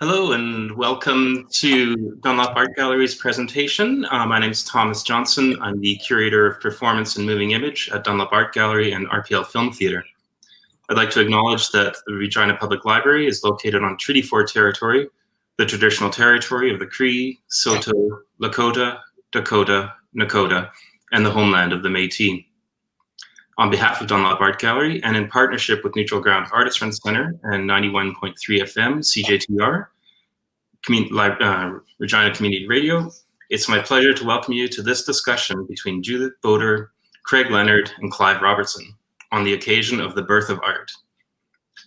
Hello and welcome to Dunlop Art Gallery's presentation. My name is Tomas Jonsson. I'm the curator of performance and moving image at Dunlop Art Gallery and RPL Film Theatre. I'd like to acknowledge that the Regina Public Library is located on Treaty 4 territory, the traditional territory of the Cree, Saulteaux, Lakota, Dakota, Nakota, and the homeland of the Métis. On behalf of Dunlop Art Gallery and in partnership with Neutral Ground Artist Run Center and 91.3 FM CJTR, Regina Community Radio, it's my pleasure to welcome you to this discussion between Judit Bodor, Craig Leonard, and Clive Robertson on the occasion of the birth of art.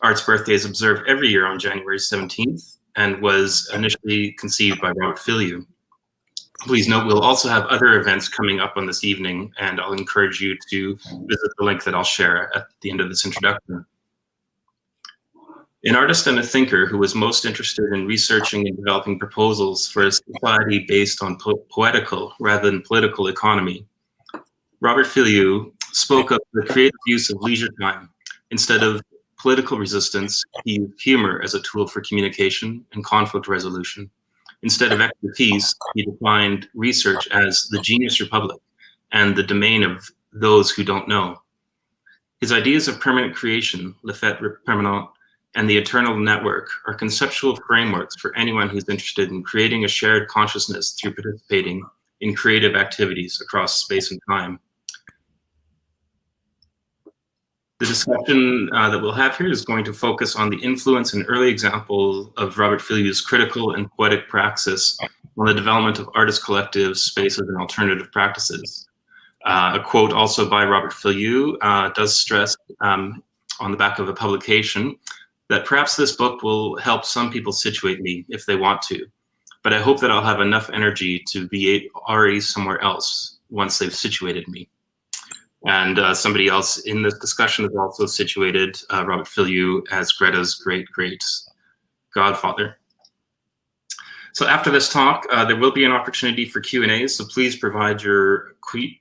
Art's birthday is observed every year on January 17th and was initially conceived by Robert Filliou. Please note we'll also have other events coming up on this evening, and I'll encourage you to visit the link that I'll share at the end of this introduction. An artist and a thinker who was most interested in researching and developing proposals for a society based on poetical rather than political economy, Robert Filliou spoke of the creative use of leisure time. Instead of political resistance, he used humor as a tool for communication and conflict resolution. Instead of expertise, he defined research as the genius republic and the domain of those who don't know. His ideas of permanent creation, le fait permanent, and the eternal network are conceptual frameworks for anyone who's interested in creating a shared consciousness through participating in creative activities across space and time. The discussion that we'll have here is going to focus on the influence and early example of Robert Filliou's critical and poetic praxis on the development of artist collectives, spaces, and alternative practices. A quote also by Robert Filliou does stress on the back of a publication that perhaps this book will help some people situate me if they want to, but I hope that I'll have enough energy to be already somewhere else once they've situated me. And somebody else in this discussion has also situated Robert Filliou as Greta's great godfather. So after this talk, there will be an opportunity for Q&A, so please provide your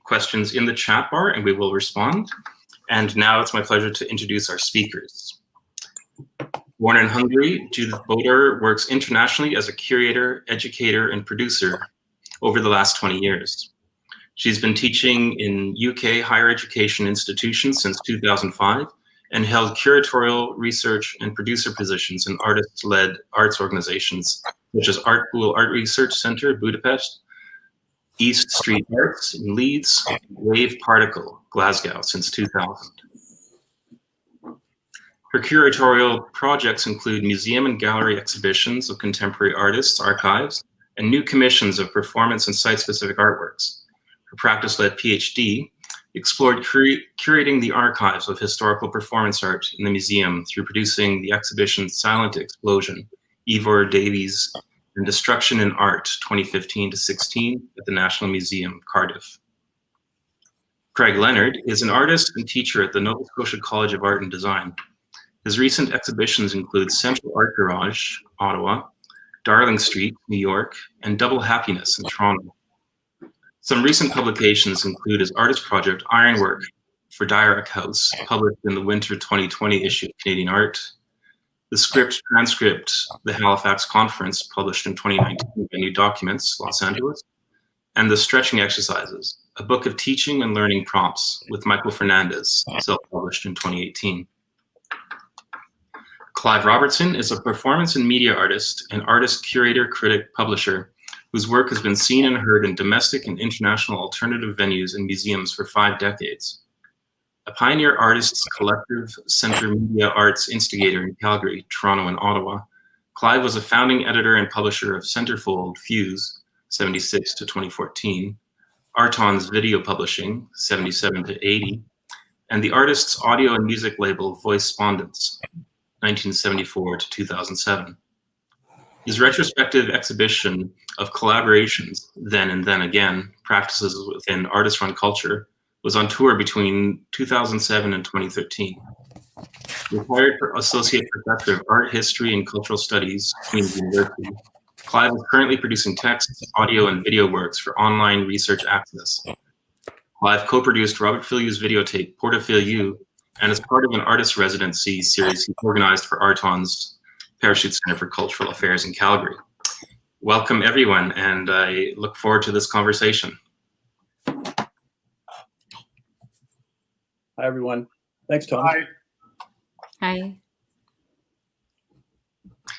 questions in the chat bar and we will respond. And now it's my pleasure to introduce our speakers. Born in Hungary, Judit Bodor works internationally as a curator, educator, and producer over the last 20 years. She's been teaching in UK higher education institutions since 2005 and held curatorial, research, and producer positions in artist-led arts organizations such as Art Pool Art Research Centre, Budapest, East Street Arts in Leeds, Wave Particle, Glasgow since 2000. Her curatorial projects include museum and gallery exhibitions of contemporary artists' archives and new commissions of performance and site-specific artworks. Her practice-led PhD explored curating the archives of historical performance art in the museum through producing the exhibition Silent Explosion, Ivor Davies and Destruction in Art 2015-16 at the National Museum, Cardiff. Craig Leonard is an artist and teacher at the Nova Scotia College of Art and Design. His recent exhibitions include Central Art Garage, Ottawa, Darling Street, New York, and Double Happiness in Toronto. Some recent publications include his artist project Ironwork for Dirac House, published in the winter 2020 issue of Canadian Art, the script transcript, the Halifax Conference, published in 2019 by New Documents, Los Angeles, and the Stretching Exercises, a book of teaching and learning prompts with Michael Fernandez, self-published in 2018. Clive Robertson is a performance and media artist and artist, curator, critic, publisher, whose work has been seen and heard in domestic and international alternative venues and museums for 5 decades. A pioneer artists collective center media arts instigator in Calgary, Toronto, and Ottawa, Clive was a founding editor and publisher of Centerfold Fuse, 76 to 2014, Arton's video publishing, 77 to 80, and the artist's audio and music label Voice Spondents, 1974 to 2007. His retrospective exhibition of collaborations, Then and Then Again, Practices Within Artist-Run Culture, was on tour between 2007 and 2013. Retired Associate Professor of Art History and Cultural Studies, Queen's University, Clive is currently producing text, audio, and video works for online research access. Clive co-produced Robert Filliou's videotape, Portfolio, and as part of an artist residency series he organized for Arton's Parachute Center for Cultural Affairs in Calgary. Welcome, everyone, and I look forward to this conversation. Hi, everyone. Thanks, Tom. Hi.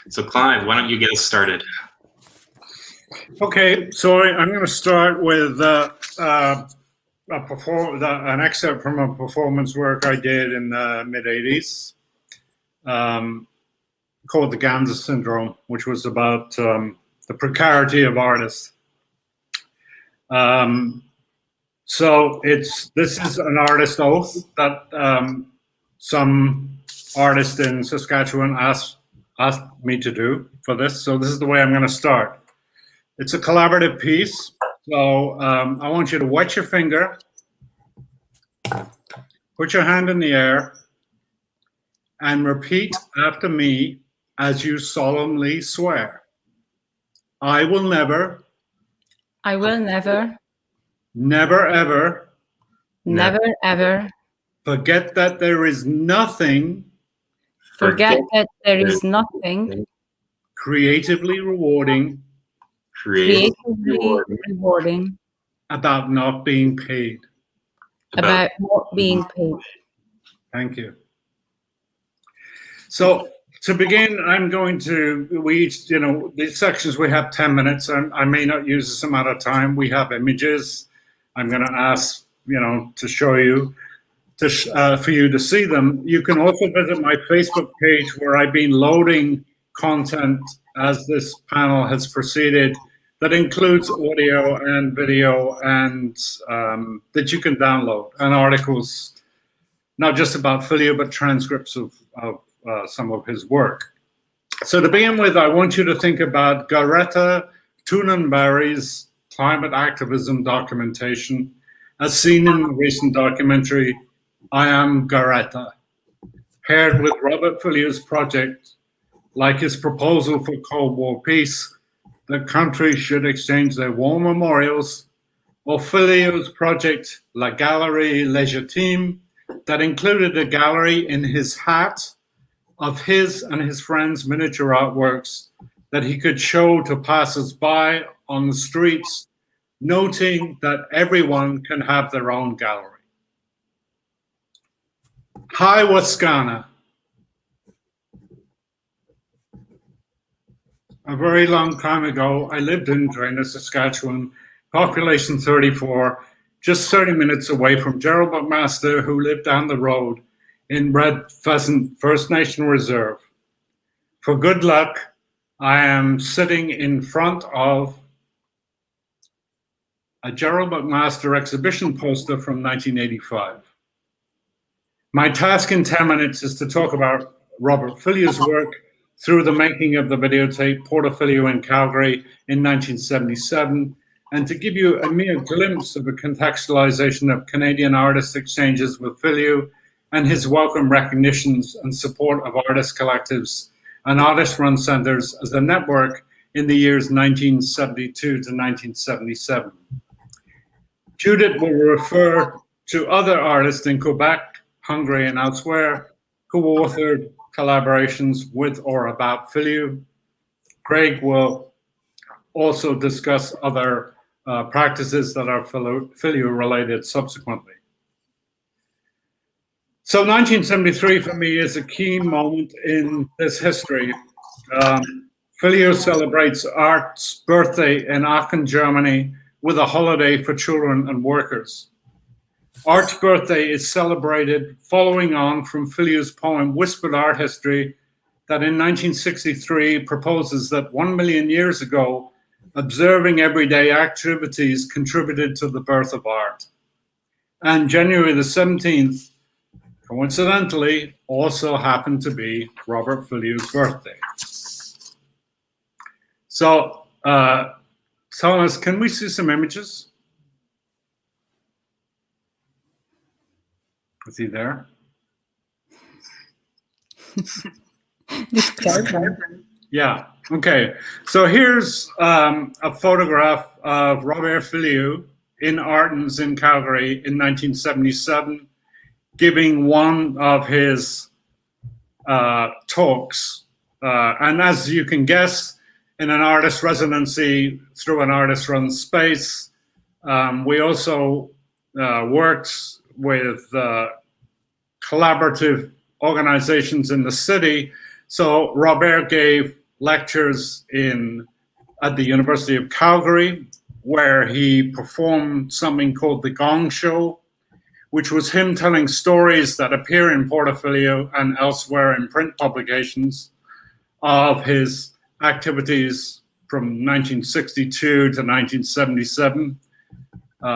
So, Clive, why don't you get us started? Okay, so I'm going to start with an excerpt from a performance work I did in the mid-'80s called The Ganser Syndrome, which was about the precarity of artists. So this is an artist oath that some artist in Saskatchewan asked me to do for this. So this is the way I'm going to start. It's a collaborative piece. So I want you to wet your finger, put your hand in the air, and repeat after me as you solemnly swear. I will never. I will never. Never ever. Never ever. Forget that there is nothing. Forget that there is nothing. Creatively rewarding. Creatively rewarding. About not being paid. About not being paid. Thank you. So to begin, I'm going to, we each, these sections, we have 10 minutes, and I may not use this amount of time. We have images. I'm going to ask, to show you, for you to see them. You can also visit my Facebook page where I've been loading content as this panel has proceeded that includes audio and video and that you can download, and articles, not just about Filliou, but transcripts of some of his work. So to begin with, I want you to think about Greta Thunberg's climate activism documentation as seen in the recent documentary, I Am Greta, paired with Robert Filliou's project, like his proposal for Cold War peace, that countries should exchange their war memorials, or Filliou's project, La Galerie Légitime, that included a gallery in his hat of his and his friends' miniature artworks that he could show to passers-by on the streets, noting that everyone can have their own gallery. Hi, Waskana. A very long time ago, I lived in Regina, Saskatchewan, population 34, just 30 minutes away from Gerald McMaster, who lived down the road in Red Pheasant First Nation Reserve. For good luck, I am sitting in front of a Gerald McMaster exhibition poster from 1985. My task in 10 minutes is to talk about Robert Filliou's work through the making of the videotape Filliou in Calgary in 1977, and to give you a mere glimpse of a contextualization of Canadian artist exchanges with Filliou and his welcome recognitions and support of artist collectives and artist-run centers as a network in the years 1972 to 1977. Judit will refer to other artists in Quebec, Hungary, and elsewhere who authored collaborations with or about Filliou. Craig will also discuss other practices that are Filliou related subsequently. So 1973 for me is a key moment in this history. Filliou celebrates art's birthday in Aachen, Germany, with a holiday for children and workers. Art's birthday is celebrated following on from Filliou's poem Whispered Art History that in 1963 proposes that 1 million years ago, observing everyday activities contributed to the birth of art. And January the 17th, coincidentally, also happened to be Robert Filliou's birthday. So, Thomas, can we see some images? Is he there? Yeah, okay. So here's a photograph of Robert Filliou in Artens in Calgary in 1977, giving one of his talks And as you can guess, in an artist residency through an artist-run space, we also worked with collaborative organizations in the city. So Robert gave lectures at the University of Calgary, where he performed something called the Gong Show, which was him telling stories that appear in Portfolio and elsewhere in print publications of his activities from 1962 to 1977,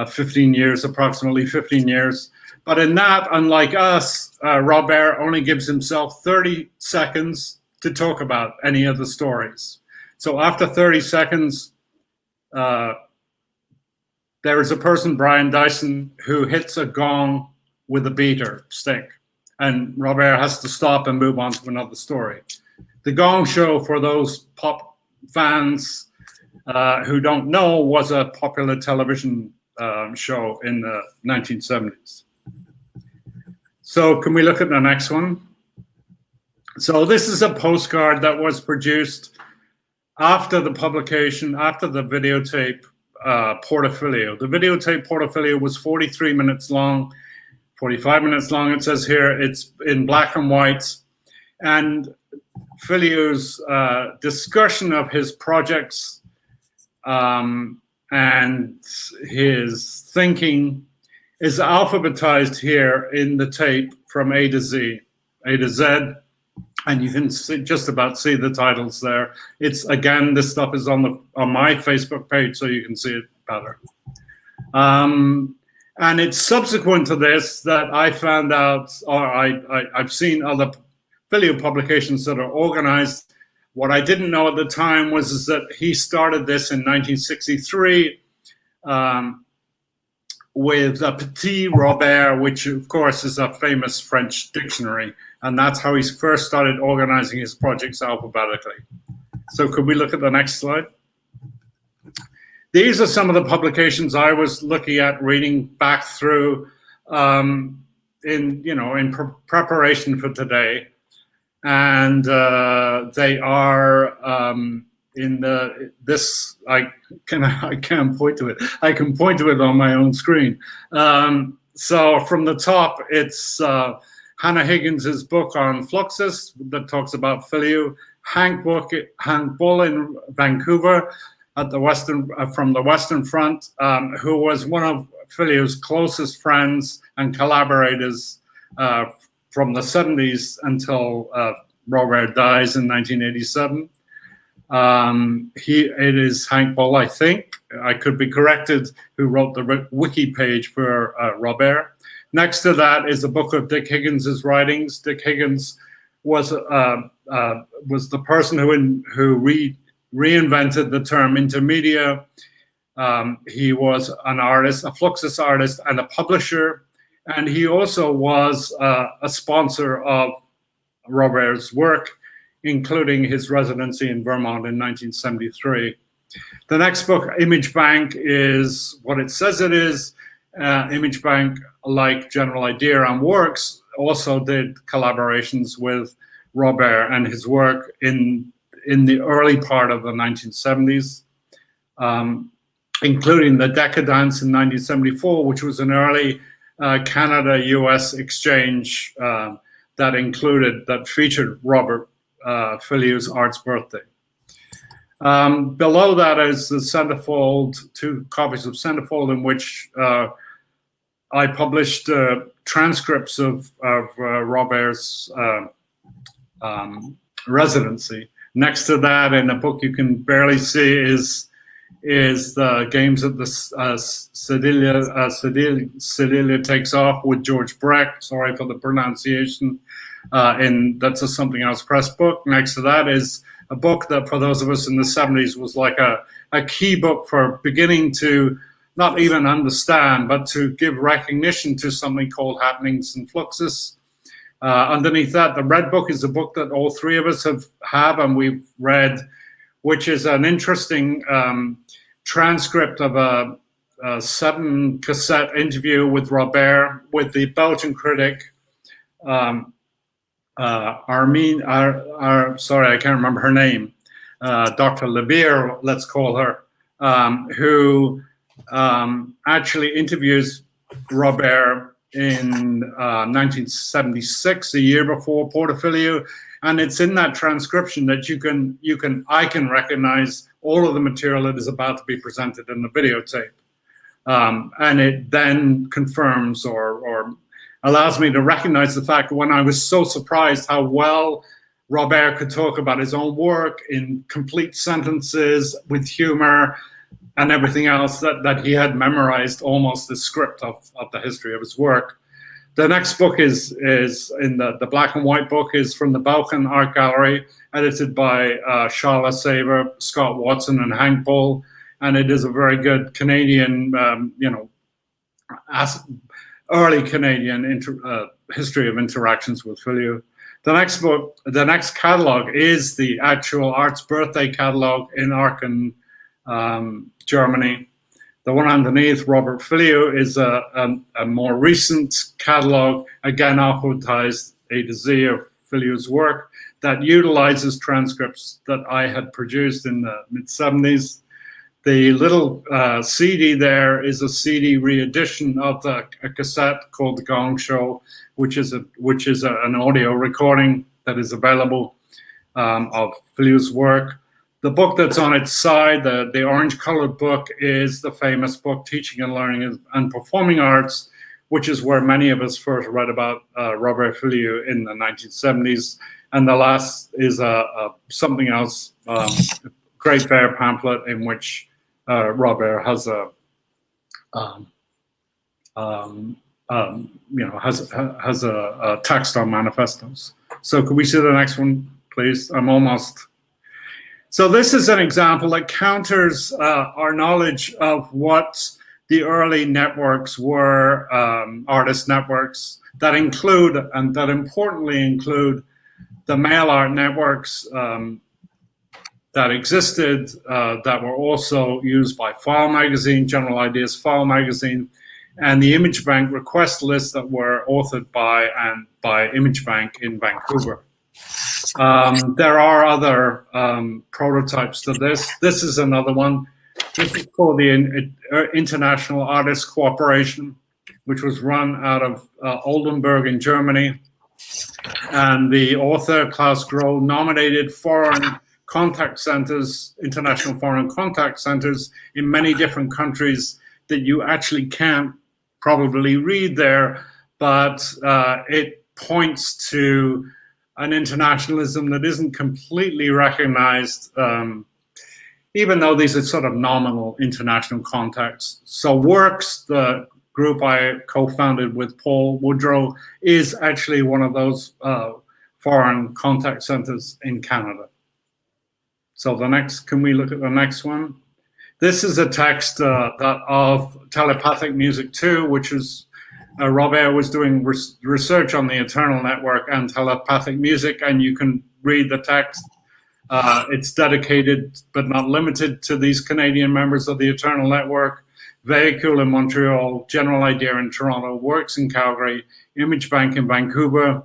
15 years, approximately 15 years. But in that, unlike us, Robert only gives himself 30 seconds to talk about any of the stories. So after 30 seconds, there is a person, Brian Dyson, who hits a gong with a beater stick, and Robert has to stop and move on to another story. The Gong Show, for those pop fans who don't know, was a popular television show in the 1970s. So can we look at the next one? So this is a postcard that was produced after the publication, after the videotape portfolio. The videotape portfolio was 43 minutes long, 45 minutes long, it says here. It's in black and white. And Filliou's discussion of his projects and his thinking is alphabetized here in the tape from A to Z, and you can just about see the titles there. It's, again, this stuff is on my Facebook page, so you can see it better. And it's subsequent to this that I found out, or I've seen other Filliou publications that are organized. What I didn't know at the time was that he started this in 1963 with Petit Robert, which of course is a famous French dictionary, and that's how he first started organizing his projects alphabetically. So could we look at the next slide? These are some of the publications I was looking at, reading back through in preparation for today. And they are in this. I can't point to it. I can point to it on my own screen. So from the top, it's Hannah Higgins's book on Fluxus that talks about Filliou. Hank Bull in Vancouver at the from the Western Front, who was one of Filliou's closest friends and collaborators from the 70s until Robert dies in 1987. It is Hank Bull, I think, I could be corrected, who wrote the wiki page for Robert. Next to that is a book of Dick Higgins's writings. Dick Higgins was the person who reinvented the term intermedia. He was an artist, a Fluxus artist, and a publisher. And he also was a sponsor of Robert's work, including his residency in Vermont in 1973. The next book, Image Bank, is what it says it is. Image Bank, like General Idea and Works, also did collaborations with Robert and his work in the early part of the 1970s, including the Decadence in 1974, which was an early Canada-US exchange that featured Robert Filliou's Art's Birthday. Below that is the Centerfold, 2 copies of Centerfold, in which I published transcripts of Robert's residency. Next to that, in a book you can barely see, is the Games of the Sedilia Takes Off with George Brecht. Sorry for the pronunciation. That's a Something Else Press book. Next to that is a book that, for those of us in the 70s, was like a key book for beginning to not even understand, but to give recognition to something called Happenings in Fluxus. Underneath that, the Red Book is a book that all three of us have and we've read, which is an interesting transcript of a 7-cassette interview with Robert with the Belgian critic sorry, I can't remember her name, Dr. Lebir, let's call her, who actually interviews Robert in 1976, a year before Porter Filliou, and it's in that transcription that I can recognize all of the material that is about to be presented in the videotape, and it then confirms or allows me to recognize the fact that when I was so surprised how well Robert could talk about his own work in complete sentences with humor and everything else, that he had memorized almost the script of the history of his work. The next book is in the black and white book is from the Balkan Art Gallery, edited by Charlotte Saber, Scott Watson, and Hank Bull, and it is a very good Canadian, early Canadian history of interactions with Filliou. The next book, the next catalog is the actual Art's Birthday catalog in Aachen, Germany. The one underneath, Robert Filliou, is a more recent catalog, again alphabetized A to Z of Filliou's work, that utilizes transcripts that I had produced in the mid-70s. The little CD there is a CD re-edition of a cassette called The Gong Show, which is an audio recording that is available of Filliou's work. The book that's on its side, the orange-colored book, is the famous book Teaching and Learning and Performing Arts, which is where many of us first read about Robert Filliou in the 1970s. And the last is something else, Great Bear pamphlet, in which Robert has has a text on manifestos. So could we see the next one, please? I'm almost. So this is an example that counters our knowledge of what the early networks were, artist networks that include, and that importantly include, the mail art networks that existed, that were also used by File Magazine, General Ideas File Magazine, and the Image Bank request lists that were authored by Image Bank in Vancouver. There are other prototypes to this. This is another one. This is called the International Artists Cooperation, which was run out of Oldenburg in Germany. And the author, Klaus Groh, nominated foreign contact centers, international foreign contact centers in many different countries that you actually can't probably read there, but it points to an internationalism that isn't completely recognized, even though these are sort of nominal international contacts. So Works, the group I co-founded with Paul Woodrow, is actually one of those foreign contact centers in Canada. So the next, can we look at the next one? This is a text of Telepathic Music 2, which is Robert was doing research on the Eternal Network and telepathic music, and you can read the text. It's dedicated, but not limited, to these Canadian members of the Eternal Network. Vehicle in Montreal, General Idea in Toronto, Works in Calgary, Image Bank in Vancouver,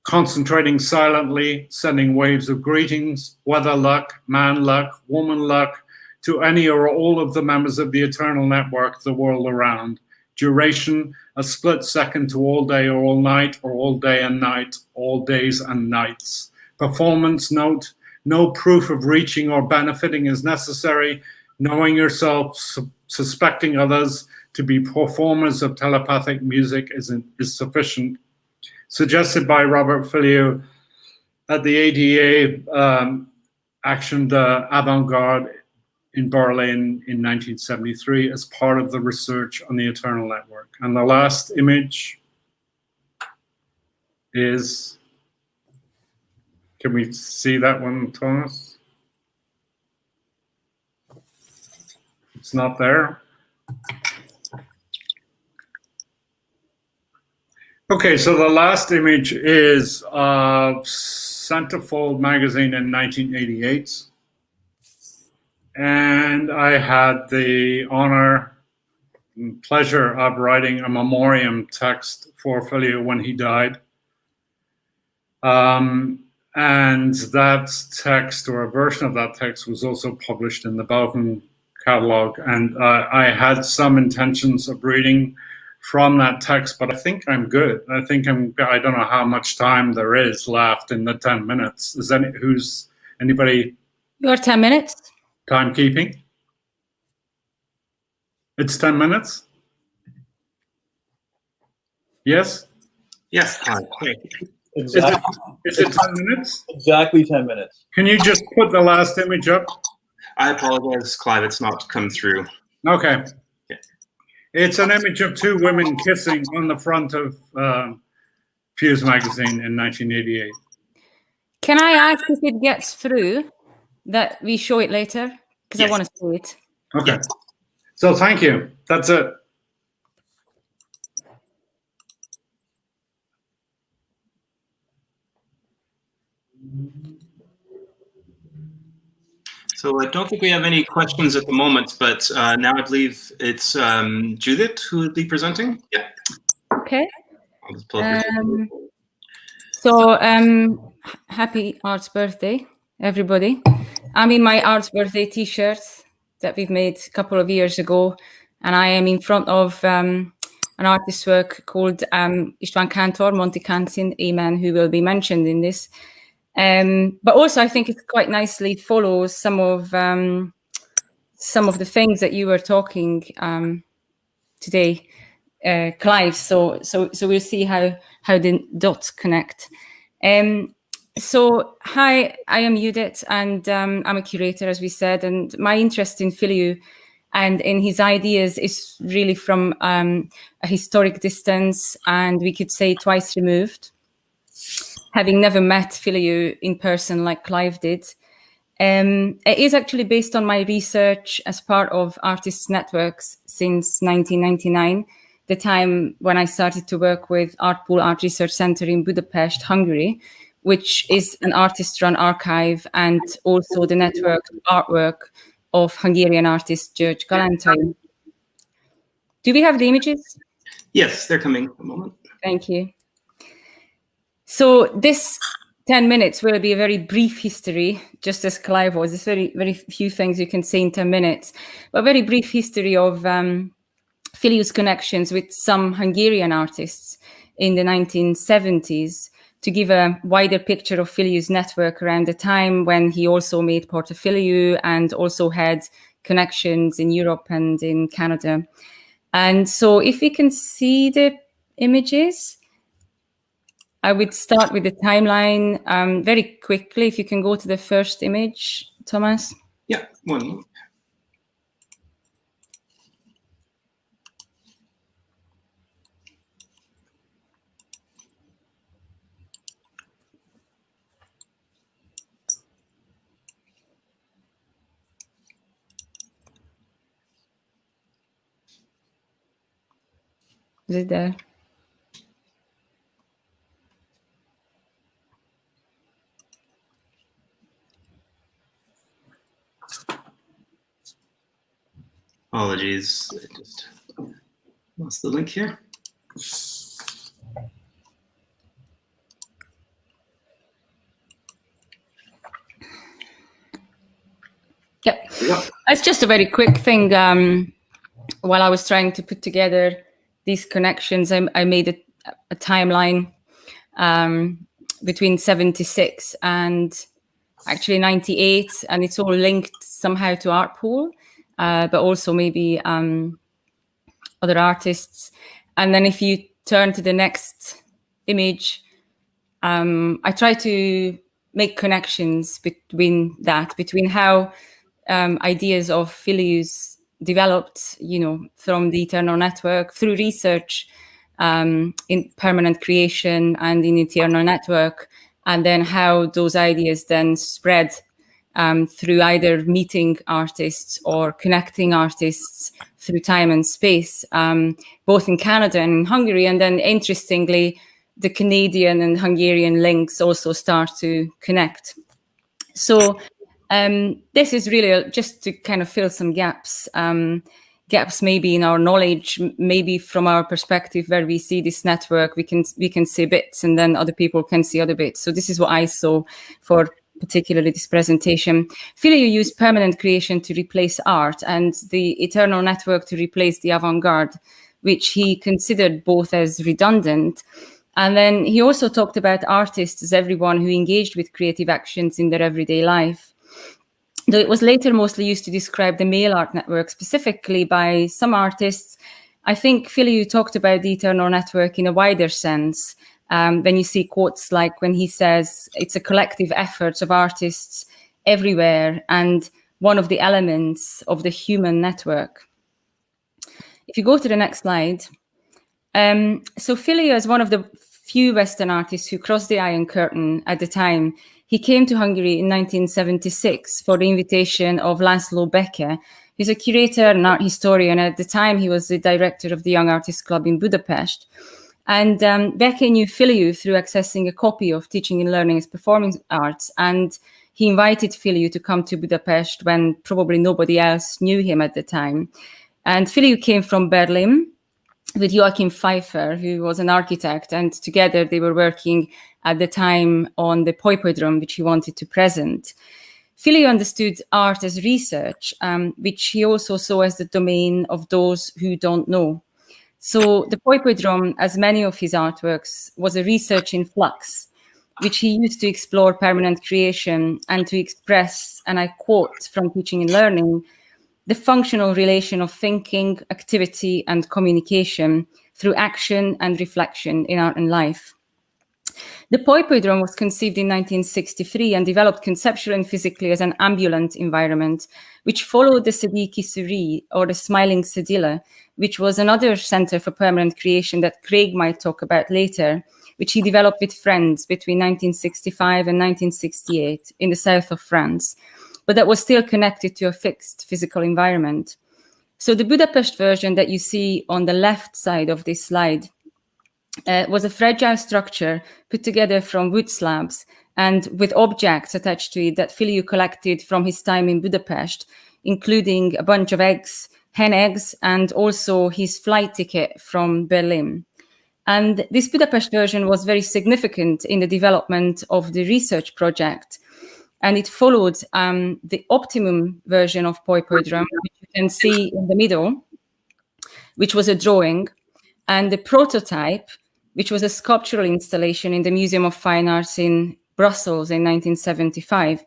concentrating silently, sending waves of greetings, weather luck, man luck, woman luck, to any or all of the members of the Eternal Network the world around. Duration, a split second to all day or all night, or all day and night, all days and nights. Performance note, no proof of reaching or benefiting is necessary. Knowing yourself, suspecting others to be performers of telepathic music is sufficient. Suggested by Robert Filliou at the ADA Action de Avant-Garde in Berlin in 1973 as part of the research on the Eternal Network. And the last image is, can we see that one, Thomas? It's not there. Okay, so the last image is of Centerfold magazine in 1988. And I had the honor and pleasure of writing a memoriam text for Filliou when he died. And that text, or a version of that text, was also published in the Balkan catalogue. And I had some intentions of reading from that text, but I think I'm good. I don't know how much time there is left in the 10 minutes. Anybody? Your 10 minutes. Timekeeping? It's 10 minutes? Yes? Yes, hi. Exactly, Is it 10 minutes? exactly 10 minutes. Can you just put the last image up? I apologize, Clive, it's not come through. Okay. Yeah. It's an image of two women kissing on the front of Fuse magazine in 1988. Can I ask if it gets through that we show it later? Because Yes. I want to see it. Okay. So thank you. That's it. So I don't think we have any questions at the moment, but now I believe it's Judith who will be presenting. Yeah. Okay. I'll just pull up her- So happy Art's birthday, everybody. I'm in my Art's birthday t-shirt that we've made a couple of years ago, and I am in front of an artist's work called István Kántor, Monty Kantin, a man who will be mentioned in this. But also I think it quite nicely follows some of the things that you were talking today, Clive. So we'll see how the dots connect. So hi, I am Judit, and I'm a curator, as we said, and my interest in Filliou and in his ideas is really from a historic distance, and we could say twice removed, having never met Filliou in person like Clive did. It is actually based on my research as part of artists' networks since 1999, the time when I started to work with Artpool Art Research Center in Budapest, Hungary, which is an artist-run archive and also the network artwork of Hungarian artist György Galantai. Do we have the images? Yes, they're coming. A moment. Thank you. So this 10 minutes will be a very brief history, just as Clive was. There's very, very few things you can say in 10 minutes, but a very brief history of Filliou's connections with some Hungarian artists in the 1970s to give a wider picture of Filliou's network around the time when he also made portfolio and also had connections in Europe and in Canada. And so if we can see the images, I would start with the timeline very quickly. If you can go to the first image, Thomas. Yeah, one moment. Is it there? Apologies, I just lost the link here. Yep. It's just a very quick thing. While I was trying to put together these connections, I made a timeline between 76 and actually 98, and it's all linked somehow to Artpool, but also maybe other artists. And then if you turn to the next image, I try to make connections between how ideas of Filliou's developed, from the Eternal Network through research in permanent creation and in Eternal Network, and then how those ideas then spread through either meeting artists or connecting artists through time and space, both in Canada and in Hungary. And then interestingly, the Canadian and Hungarian links also start to connect. So this is really just to kind of fill some gaps. gaps maybe in our knowledge, maybe from our perspective where we see this network, we can see bits and then other people can see other bits. So this is what I saw for particularly this presentation. Filliou used permanent creation to replace art and the eternal network to replace the avant-garde, which he considered both as redundant. And then he also talked about artists as everyone who engaged with creative actions in their everyday life. Though it was later mostly used to describe the male art network specifically by some artists, I think Filliou talked about the eternal network in a wider sense. When you see quotes like when he says it's a collective effort of artists everywhere and one of the elements of the human network. If you go to the next slide. So Filliou is one of the few Western artists who crossed the Iron Curtain at the time. He came to Hungary in 1976 for the invitation of László Beke. He's a curator and art historian. At the time, he was the director of the Young Artists Club in Budapest. And Beke knew Filliou through accessing a copy of Teaching and Learning as Performing Arts. And he invited Filliou to come to Budapest when probably nobody else knew him at the time. And Filliou came from Berlin with Joachim Pfeiffer, who was an architect, and together they were working at the time on the Poipodrom, which he wanted to present. Filliou understood art as research, which he also saw as the domain of those who don't know. So the Poipodrom, as many of his artworks, was a research in flux, which he used to explore permanent creation and to express, and I quote from Teaching and Learning, the functional relation of thinking, activity, and communication through action and reflection in art and life. The Poipodrom was conceived in 1963 and developed conceptually and physically as an ambulant environment, which followed the Sediki Suri, or the Smiling Sedilla, which was another center for permanent creation that Craig might talk about later, which he developed with friends between 1965 and 1968 in the south of France, but that was still connected to a fixed physical environment. So the Budapest version that you see on the left side of this slide was a fragile structure put together from wood slabs and with objects attached to it that Filliou collected from his time in Budapest, including a bunch of eggs, hen eggs, and also his flight ticket from Berlin. And this Budapest version was very significant in the development of the research project. And it followed the optimum version of Poipodrom, which you can see in the middle, which was a drawing, and the prototype, which was a sculptural installation in the Museum of Fine Arts in Brussels in 1975.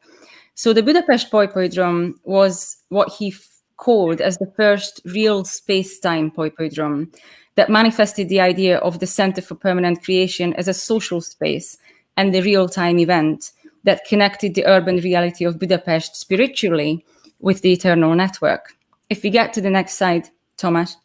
So the Budapest Poipodrom was what he called as the first real space-time Poipodrom that manifested the idea of the Center for Permanent Creation as a social space and the real-time event that connected the urban reality of Budapest spiritually with the eternal network. If we get to the next slide, Tomas.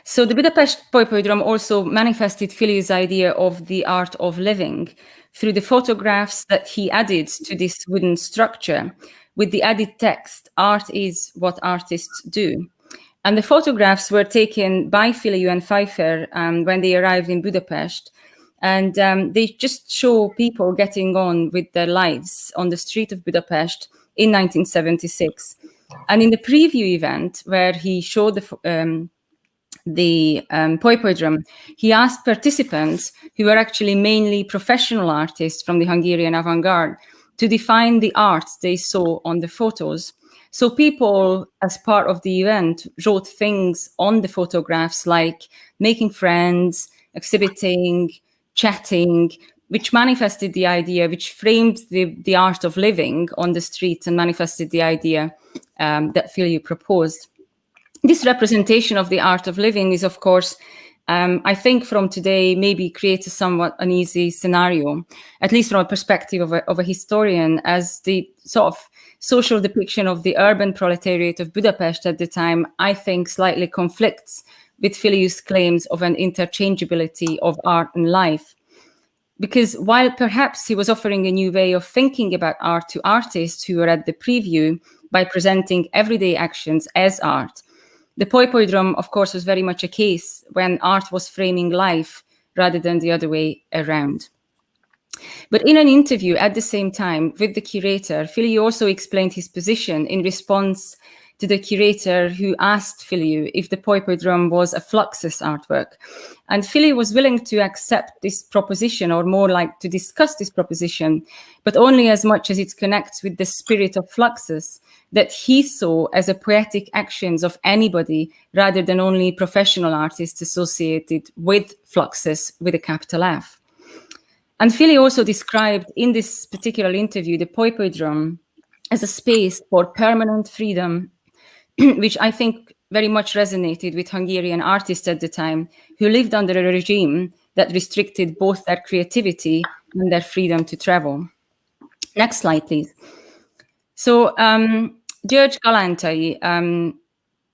So the Budapest Poipodrom also manifested Filliou's idea of the art of living through the photographs that he added to this wooden structure with the added text, "Art is what artists do." And the photographs were taken by Filliou and Pfeiffer when they arrived in Budapest. And they just show people getting on with their lives on the street of Budapest in 1976. And in the preview event where he showed the Poipodrom, he asked participants, who were actually mainly professional artists from the Hungarian avant-garde, to define the art they saw on the photos. So people, as part of the event, wrote things on the photographs like making friends, exhibiting, chatting, which manifested the idea, which framed the art of living on the streets and manifested the idea that Filliou proposed. This representation of the art of living is, of course, I think from today maybe creates a somewhat uneasy scenario, at least from a perspective of a historian, as the sort of social depiction of the urban proletariat of Budapest at the time, I think, slightly conflicts with Filliou's claims of an interchangeability of art and life. Because while perhaps he was offering a new way of thinking about art to artists who were at the preview by presenting everyday actions as art, the Poipodrom, of course, was very much a case when art was framing life rather than the other way around. But in an interview at the same time with the curator, Filliou also explained his position in response to the curator who asked Filliou if the Poipodrome was a Fluxus artwork. And Filliou was willing to accept this proposition, or more like to discuss this proposition, but only as much as it connects with the spirit of Fluxus that he saw as a poetic actions of anybody rather than only professional artists associated with Fluxus with a capital F. And Filliou also described in this particular interview the Poipodrome as a space for permanent freedom, which I think very much resonated with Hungarian artists at the time who lived under a regime that restricted both their creativity and their freedom to travel. Next slide, please. So György Galantai,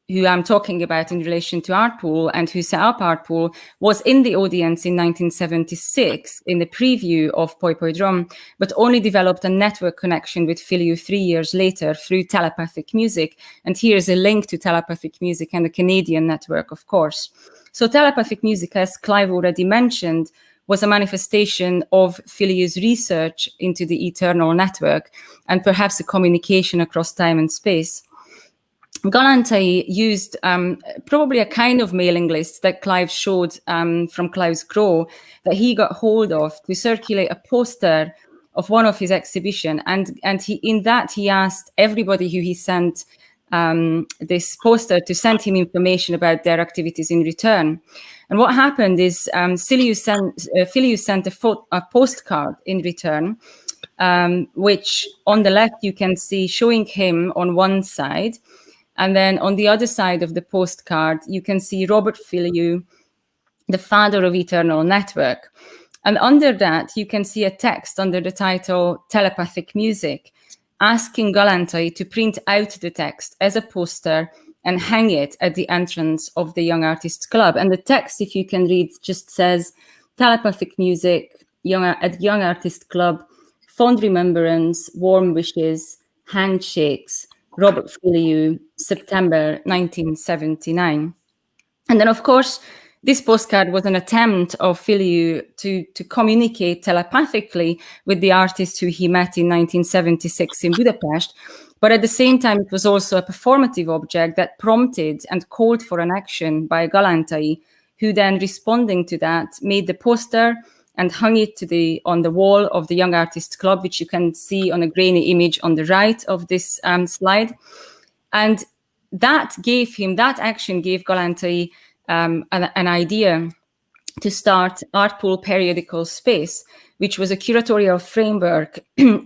who I'm talking about in relation to Artpool and who set up Artpool, was in the audience in 1976 in the preview of Poipodrome, but only developed a network connection with Filliou 3 years later through telepathic music. And here's a link to telepathic music and the Canadian network, of course. So telepathic music, as Clive already mentioned, was a manifestation of Filliou's research into the eternal network and perhaps a communication across time and space. Galantai used probably a kind of mailing list that Clive showed from Clive's Grow that he got hold of to circulate a poster of one of his exhibition. And he asked everybody who he sent this poster to send him information about their activities in return. And what happened is Filliou sent a postcard in return, which on the left you can see showing him on one side. And then on the other side of the postcard, you can see Robert Filliou, the father of Eternal Network. And under that, you can see a text under the title Telepathic Music, asking Galantai to print out the text as a poster and hang it at the entrance of the Young Artists Club. And the text, if you can read, just says, Telepathic Music at Young Artists Club, fond remembrance, warm wishes, handshakes, Robert Filliou, September 1979. And then, of course, this postcard was an attempt of Filliou to communicate telepathically with the artist who he met in 1976 in Budapest. But at the same time, it was also a performative object that prompted and called for an action by Galantai, who then, responding to that, made the poster and hung it on the wall of the Young Artists Club, which you can see on a grainy image on the right of this slide. And that action gave Galantai an idea to start Artpool Periodical Space, which was a curatorial framework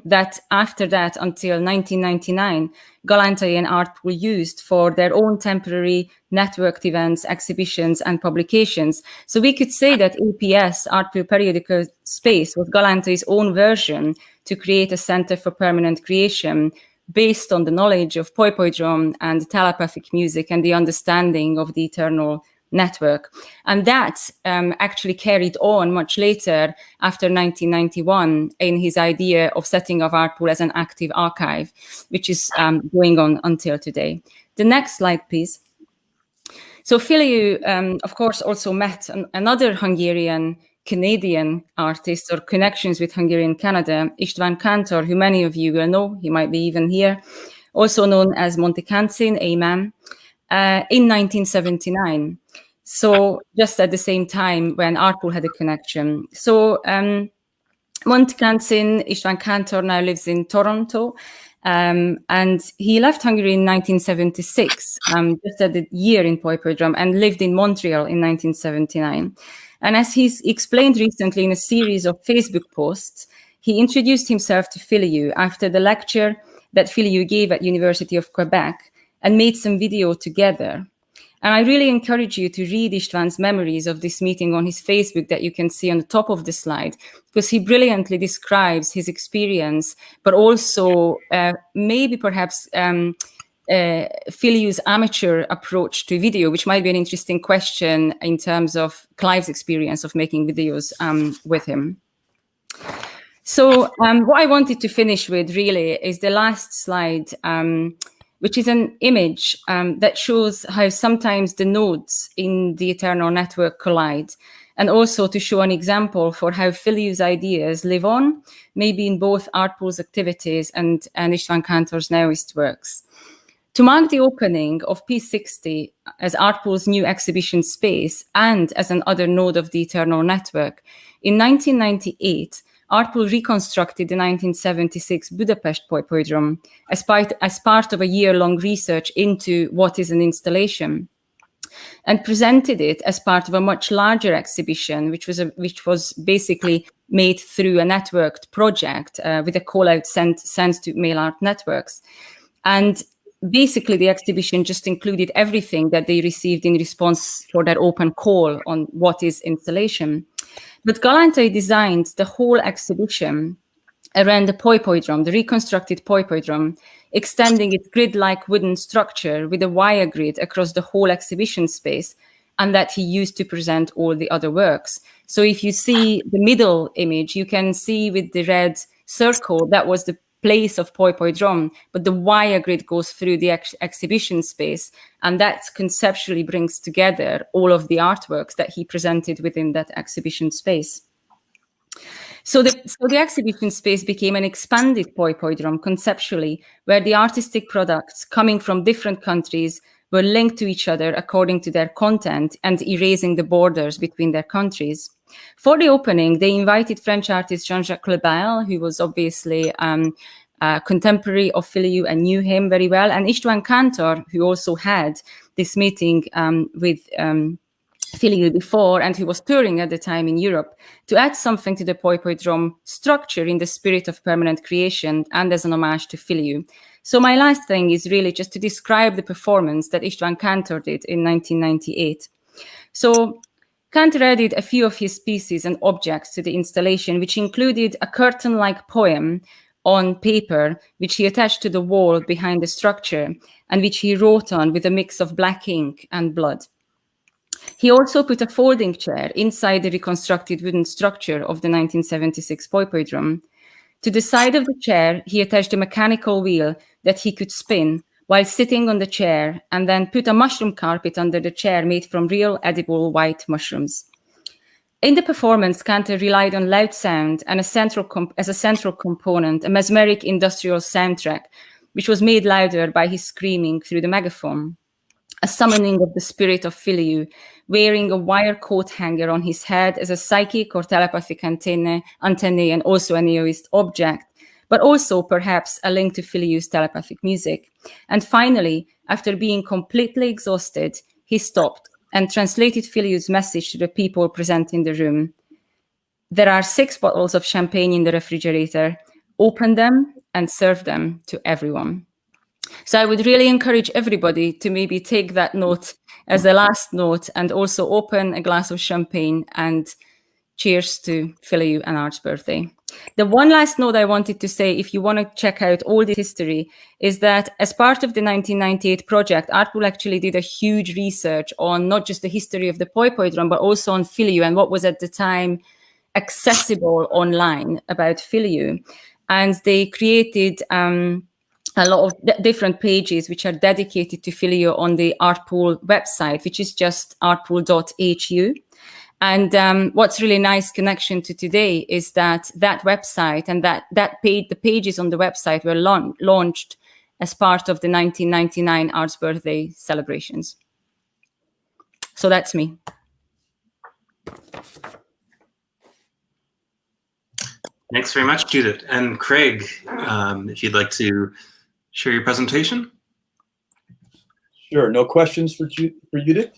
that after that, until 1999, Galantai and Artpool used for their own temporary networked events, exhibitions, and publications. So we could say that APS, Artpool Periodical Space, was Galantai's own version to create a center for permanent creation based on the knowledge of Poipodrome and telepathic music and the understanding of the eternal network. And that actually carried on much later, after 1991, in his idea of setting up Artpool as an active archive, which is going on until today. The next slide, please. So Filliou, of course, also met another Hungarian-Canadian artist, or connections with Hungarian Canada, István Kántor, who many of you will know, he might be even here, also known as Monte Kansin, Amen, in 1979. So just at the same time when Artpool had a connection. So Monte Kansin, István Kántor, now lives in Toronto, and he left Hungary in 1976, just at the year in Poipodrome, and lived in Montreal in 1979. And as he's explained recently in a series of Facebook posts, he introduced himself to Filliou after the lecture that Filliou gave at University of Quebec and made some video together. And I really encourage you to read István's memories of this meeting on his Facebook that you can see on the top of the slide, because he brilliantly describes his experience, but also maybe perhaps Filliou's amateur approach to video, which might be an interesting question in terms of Clive's experience of making videos with him. So what I wanted to finish with really is the last slide, which is an image that shows how sometimes the nodes in the eternal network collide. and also to show an example for how Filliou's ideas live on, maybe in both Artpool's activities and István Kántor's newest works. To mark the opening of P60 as Artpool's new exhibition space and as another node of the Eternal Network, in 1998, Artpool reconstructed the 1976 Budapest Polypodrome as part of a year-long research into what is an installation, and presented it as part of a much larger exhibition, which was basically made through a networked project with a call-out sent to mail art networks. And basically, the exhibition just included everything that they received in response for their open call on what is installation. But Galantai designed the whole exhibition around the Polypodrome, the reconstructed Polypodrome, extending its grid-like wooden structure with a wire grid across the whole exhibition space, and that he used to present all the other works. So if you see the middle image, you can see with the red circle, that was the place of Polypodrome, but the wire grid goes through the exhibition space, and that conceptually brings together all of the artworks that he presented within that exhibition space. So the exhibition space became an expanded Polypodrome conceptually, where the artistic products coming from different countries were linked to each other according to their content and erasing the borders between their countries. For the opening, they invited French artist Jean-Jacques Lebel, who was obviously a contemporary of Filliou and knew him very well, and István Kántor, who also had this meeting with Filliou before, and who was touring at the time in Europe, to add something to the Polypodrome structure in the spirit of permanent creation and as an homage to Filliou. So my last thing is really just to describe the performance that István Kántor did in 1998. So Kántor added a few of his pieces and objects to the installation, which included a curtain-like poem on paper, which he attached to the wall behind the structure, and which he wrote on with a mix of black ink and blood. He also put a folding chair inside the reconstructed wooden structure of the 1976 Polypodrome. To the side of the chair, he attached a mechanical wheel that he could spin while sitting on the chair, and then put a mushroom carpet under the chair made from real edible white mushrooms. In the performance, Kántor relied on loud sound and as a central component, a mesmeric industrial soundtrack, which was made louder by his screaming through the megaphone. A summoning of the spirit of Filliou, wearing a wire coat hanger on his head as a psychic or telepathic antennae, and also a neoist object, but also perhaps a link to Filliou's telepathic music. And finally, after being completely exhausted, he stopped and translated Filliou's message to the people present in the room. There are 6 bottles of champagne in the refrigerator. Open them and serve them to everyone. So I would really encourage everybody to maybe take that note as the last note, and also open a glass of champagne and cheers to Filliou and Art's birthday. The one last note I wanted to say, if you want to check out all the history, is that as part of the 1998 project, Artpool actually did a huge research on not just the history of the Polypodrome, but also on Filliou and what was at the time accessible online about Filliou. And they created a lot of different pages which are dedicated to Filliou on the Artpool website, which is just artpool.hu. And what's really nice connection to today is that website and that page, the pages on the website were launched as part of the 1999 Art's birthday celebrations. So that's me. Thanks very much, Judith. And Craig, if you'd like to share your presentation. Sure. No questions for Judith?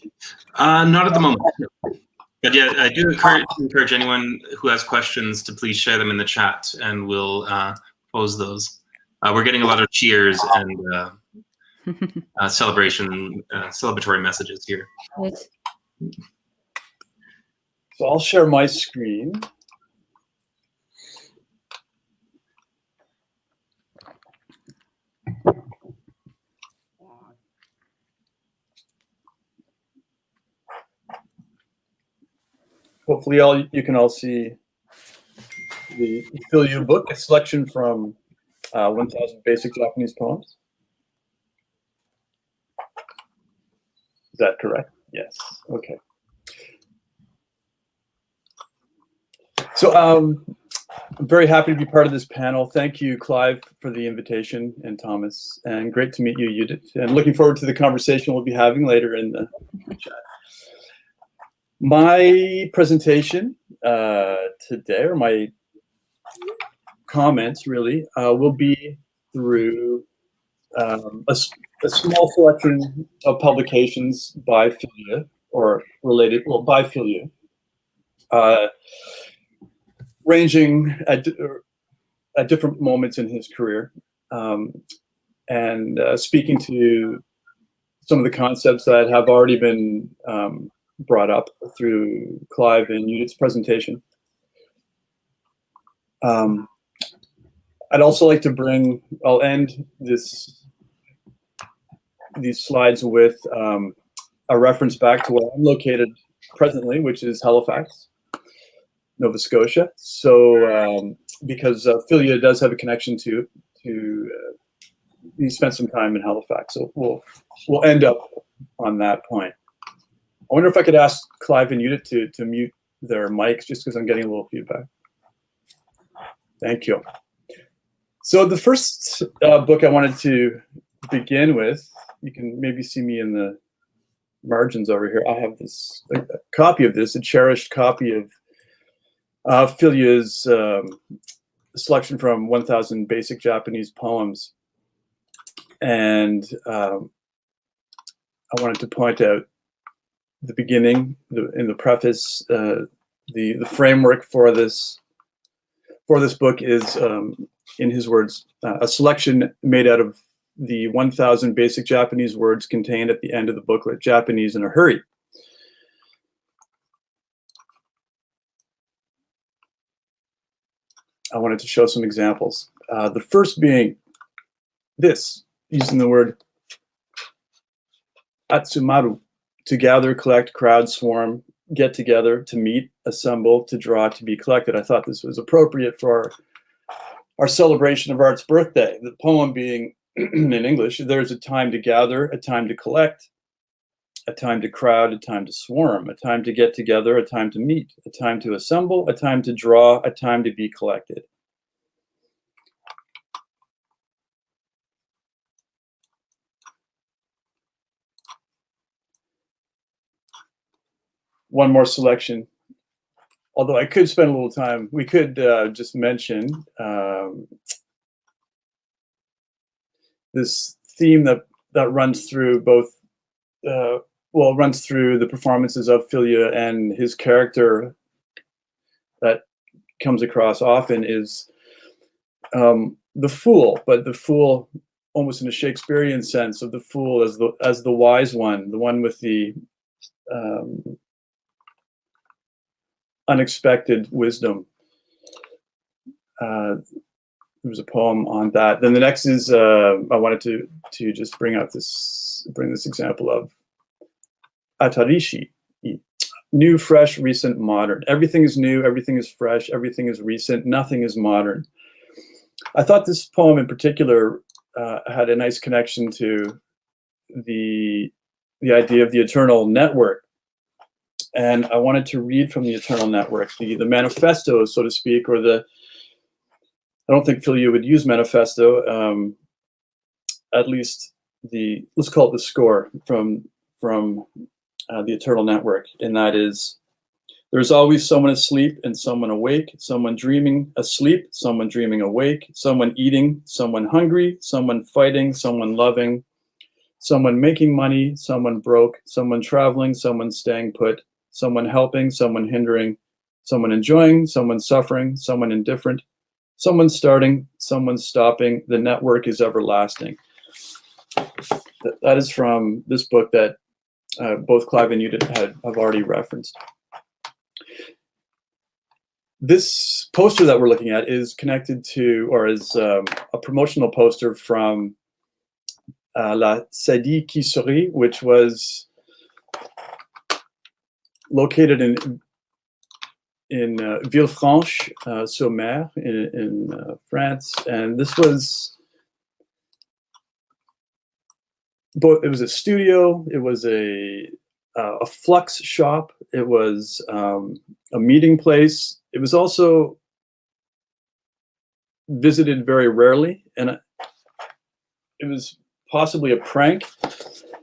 Not at the moment. But yeah, I do encourage anyone who has questions to please share them in the chat, and we'll pose those. We're getting a lot of cheers and celebratory messages here. Yes. So I'll share my screen. Hopefully you can all see the Filliou book, a selection from 1,000 Basic Japanese Poems. Is that correct? Yes. Okay. So I'm very happy to be part of this panel. Thank you, Clive, for the invitation, and Thomas, and great to meet you, Judit. And looking forward to the conversation we'll be having later in the chat. My presentation today, or my comments really, will be through a small selection of publications by Filliou, or related, well, by Filliou, ranging at different moments in his career, and speaking to some of the concepts that have already been brought up through Clive and Judith's presentation. I'd also like to I'll end these slides with a reference back to where I'm located presently, which is Halifax, Nova Scotia. So because Filliou does have a connection to he spent some time in Halifax, so we'll end up on that point. I wonder if I could ask Clive and Judith to mute their mics, just because I'm getting a little feedback. Thank you. So the first book I wanted to begin with, you can maybe see me in the margins over here. I have this a copy of this, a cherished copy of Filliou's selection from 1000 Basic Japanese Poems. And I wanted to point out the beginning, in the preface, the framework for this book is, in his words, a selection made out of the 1000 basic Japanese words contained at the end of the booklet, Japanese in a Hurry. I wanted to show some examples. The first being this, using the word atsumaru, to gather, collect, crowd, swarm, get together, to meet, assemble, to draw, to be collected. I thought this was appropriate for our celebration of Art's birthday. The poem being in English, there's a time to gather, a time to collect, a time to crowd, a time to swarm, a time to get together, a time to meet, a time to assemble, a time to draw, a time to be collected. One more selection, although I could spend a little time. We could just mention this theme that runs through both, runs through the performances of Filliou, and his character that comes across often is the fool, but the fool almost in a Shakespearean sense of the fool as the wise one, the one with the unexpected wisdom. There was a poem on that. Then the next is I wanted to just bring this example of atarishi, new, fresh, recent, modern. Everything is new, everything is fresh, everything is recent, nothing is modern. I thought this poem in particular had a nice connection to the idea of the eternal network. And I wanted to read from the Eternal Network, the manifesto, so to speak, or I don't think Filliou would use manifesto, at least let's call it the score from the Eternal Network. And that is, there's always someone asleep and someone awake, someone dreaming asleep, someone dreaming awake, someone eating, someone hungry, someone fighting, someone loving, someone making money, someone broke, someone traveling, someone staying put, someone helping, someone hindering, someone enjoying, someone suffering, someone indifferent, someone starting, someone stopping. The network is everlasting. That is from this book that both Clive and Judith have already referenced. This poster that we're looking at is connected to, or is a promotional poster from La Cédille qui Sourit, which was located in Villefranche-sur-Mer in France, and this was both. It was a studio. It was a flux shop. It was a meeting place. it was also visited very rarely, and it was possibly a prank.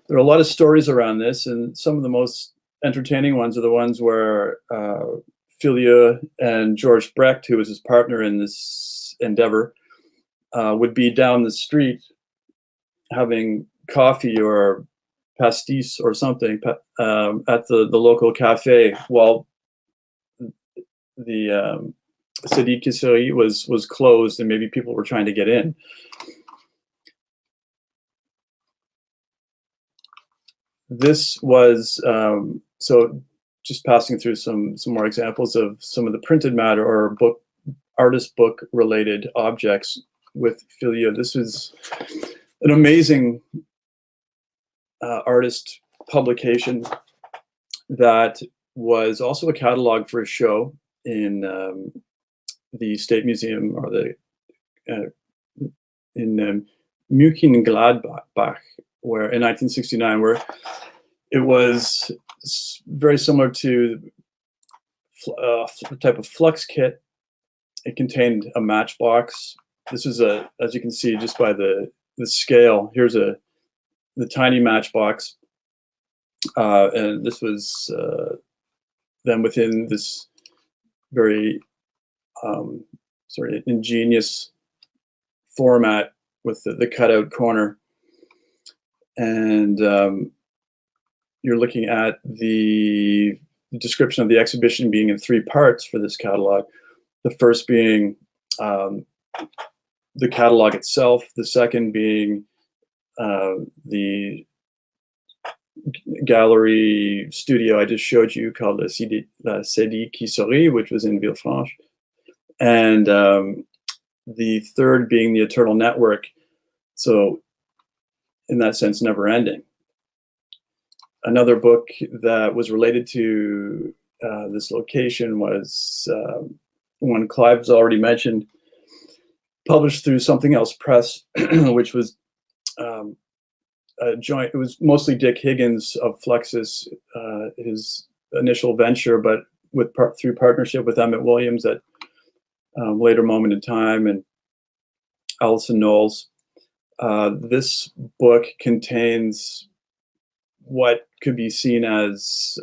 There are a lot of stories around this, and some of the most entertaining ones are the ones where Filliou and George Brecht, who was his partner in this endeavor, would be down the street having coffee or pastis or something at the local cafe while the Sadi Kisari was closed and maybe people were trying to get in. This was, so just passing through some more examples of some of the printed matter or artist book related objects with Filliou. This was an amazing artist publication that was also a catalog for a show in the State Museum, or in München-Gladbach, where in 1969, where it was very similar to a type of flux kit. It contained a matchbox. This is as you can see just by the scale, here's the tiny matchbox. And this was then within this very sort of ingenious format with the cutout corner. And you're looking at the description of the exhibition being in 3 parts for this catalog. The first being the catalog itself, the second being the gallery studio I just showed you called La Sadi Kisari, which was in Villefranche, and the third being the Eternal Network, so in that sense never ending. Another book that was related to this location was one Clive's already mentioned, published through Something Else Press, which was a joint. It was mostly Dick Higgins of Fluxus, his initial venture, but through partnership with Emmett Williams at later moment in time, and Alison Knowles. This book contains what could be seen as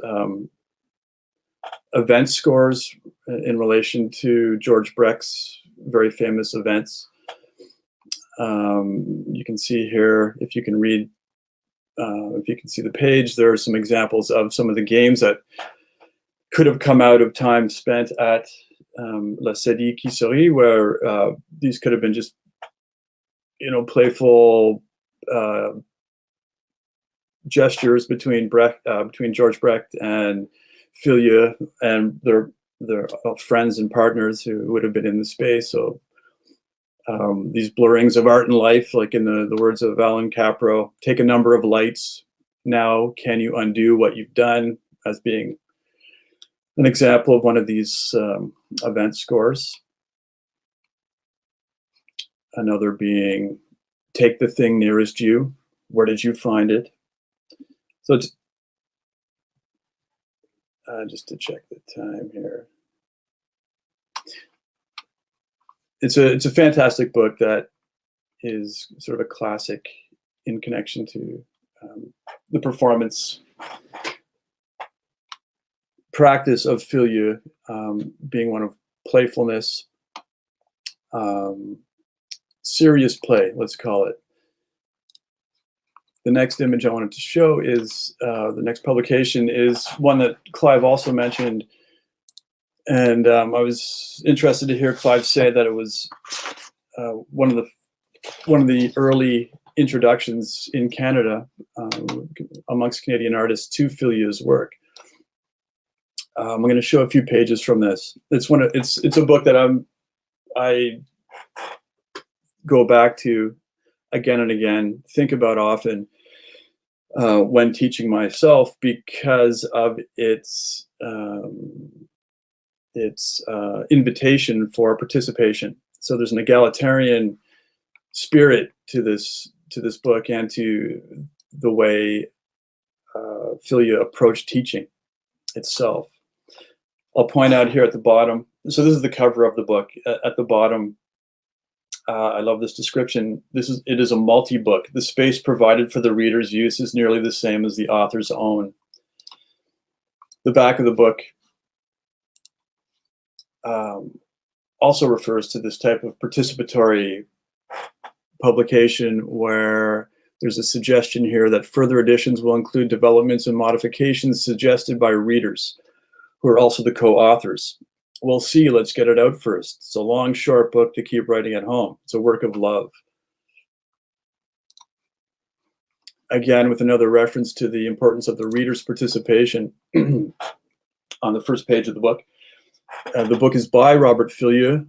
event scores in relation to George Brecht's very famous events. You can see here, if you can read, if you can see the page, there are some examples of some of the games that could have come out of time spent at La Sadi Kisari, where these could have been just, playful gestures between George Brecht and Filliou and their friends and partners who would have been in the space. So these blurrings of art and life, like in the words of Alan Capro, take a number of lights. Now, can you undo what you've done, as being an example of one of these event scores. Another being, take the thing nearest you. Where did you find it? So it's, just to check the time here. It's a fantastic book that is sort of a classic in connection to the performance practice of Filliou, being one of playfulness, serious play, let's call it. The next image I wanted to show is, the next publication is one that Clive also mentioned. And I was interested to hear Clive say that it was one of the early introductions in Canada amongst Canadian artists to Filliou's work. I'm going to show a few pages from this. It's a book that I go back to again and again, think about often when teaching myself, because of its invitation for participation. So there's an egalitarian spirit to this book and to the way Filliou approached teaching itself. I'll point out here at the bottom So this is the cover of the book. At the bottom, I love this description. It is a multi-book. The space provided for the reader's use is nearly the same as the author's own. The back of the book also refers to this type of participatory publication, where there's a suggestion here that further editions will include developments and modifications suggested by readers who are also the co-authors. We'll see, let's get it out first. It's a long, short book to keep writing at home. It's a work of love. Again, with another reference to the importance of the reader's participation on the first page of the book. The book is by Robert Filliou,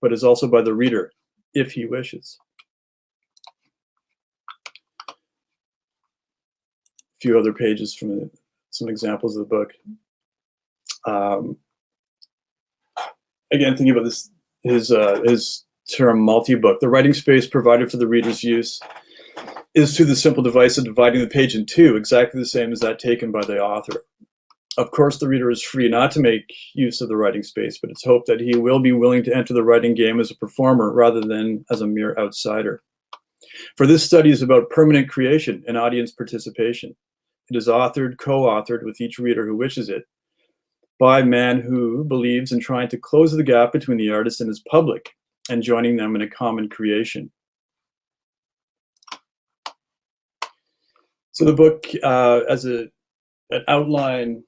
but is also by the reader, if he wishes. A few other pages from some examples of the book. Again, thinking about this, his term multi-book. The writing space provided for the reader's use is through the simple device of dividing the page in two, exactly the same as that taken by the author. Of course, the reader is free not to make use of the writing space, but it's hoped that he will be willing to enter the writing game as a performer rather than as a mere outsider. For this study is about permanent creation and audience participation. It is authored, co-authored with each reader who wishes it, by a man who believes in trying to close the gap between the artist and his public and joining them in a common creation. So the book, as an outline,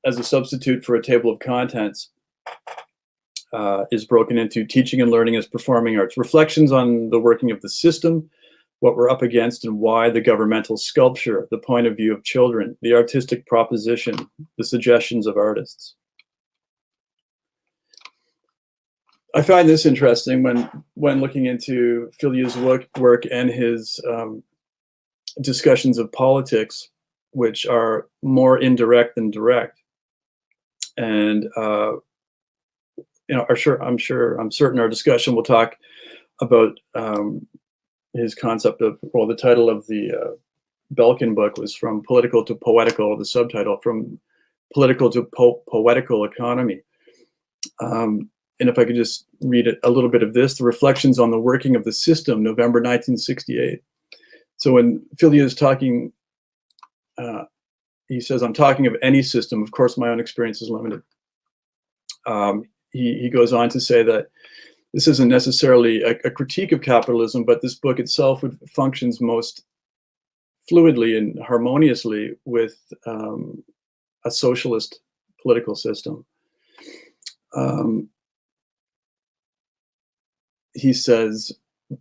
as a substitute for a table of contents, is broken into teaching and learning as performing arts, reflections on the working of the system, what we're up against and why, the governmental sculpture, the point of view of children, the artistic proposition, the suggestions of artists. I find this interesting when looking into Filliou's work and his discussions of politics, which are more indirect than direct. And I'm certain our discussion will talk about his concept of, well, the title of the Belkin book was From Political to Poetical, the subtitle, From Political to Poetical Economy. And if I could just read a little bit of this, the reflections on the working of the system, November 1968. So when Filliou is talking, he says, I'm talking of any system. Of course, my own experience is limited. He goes on to say that this isn't necessarily a critique of capitalism, but this book itself functions most fluidly and harmoniously with a socialist political system. He says,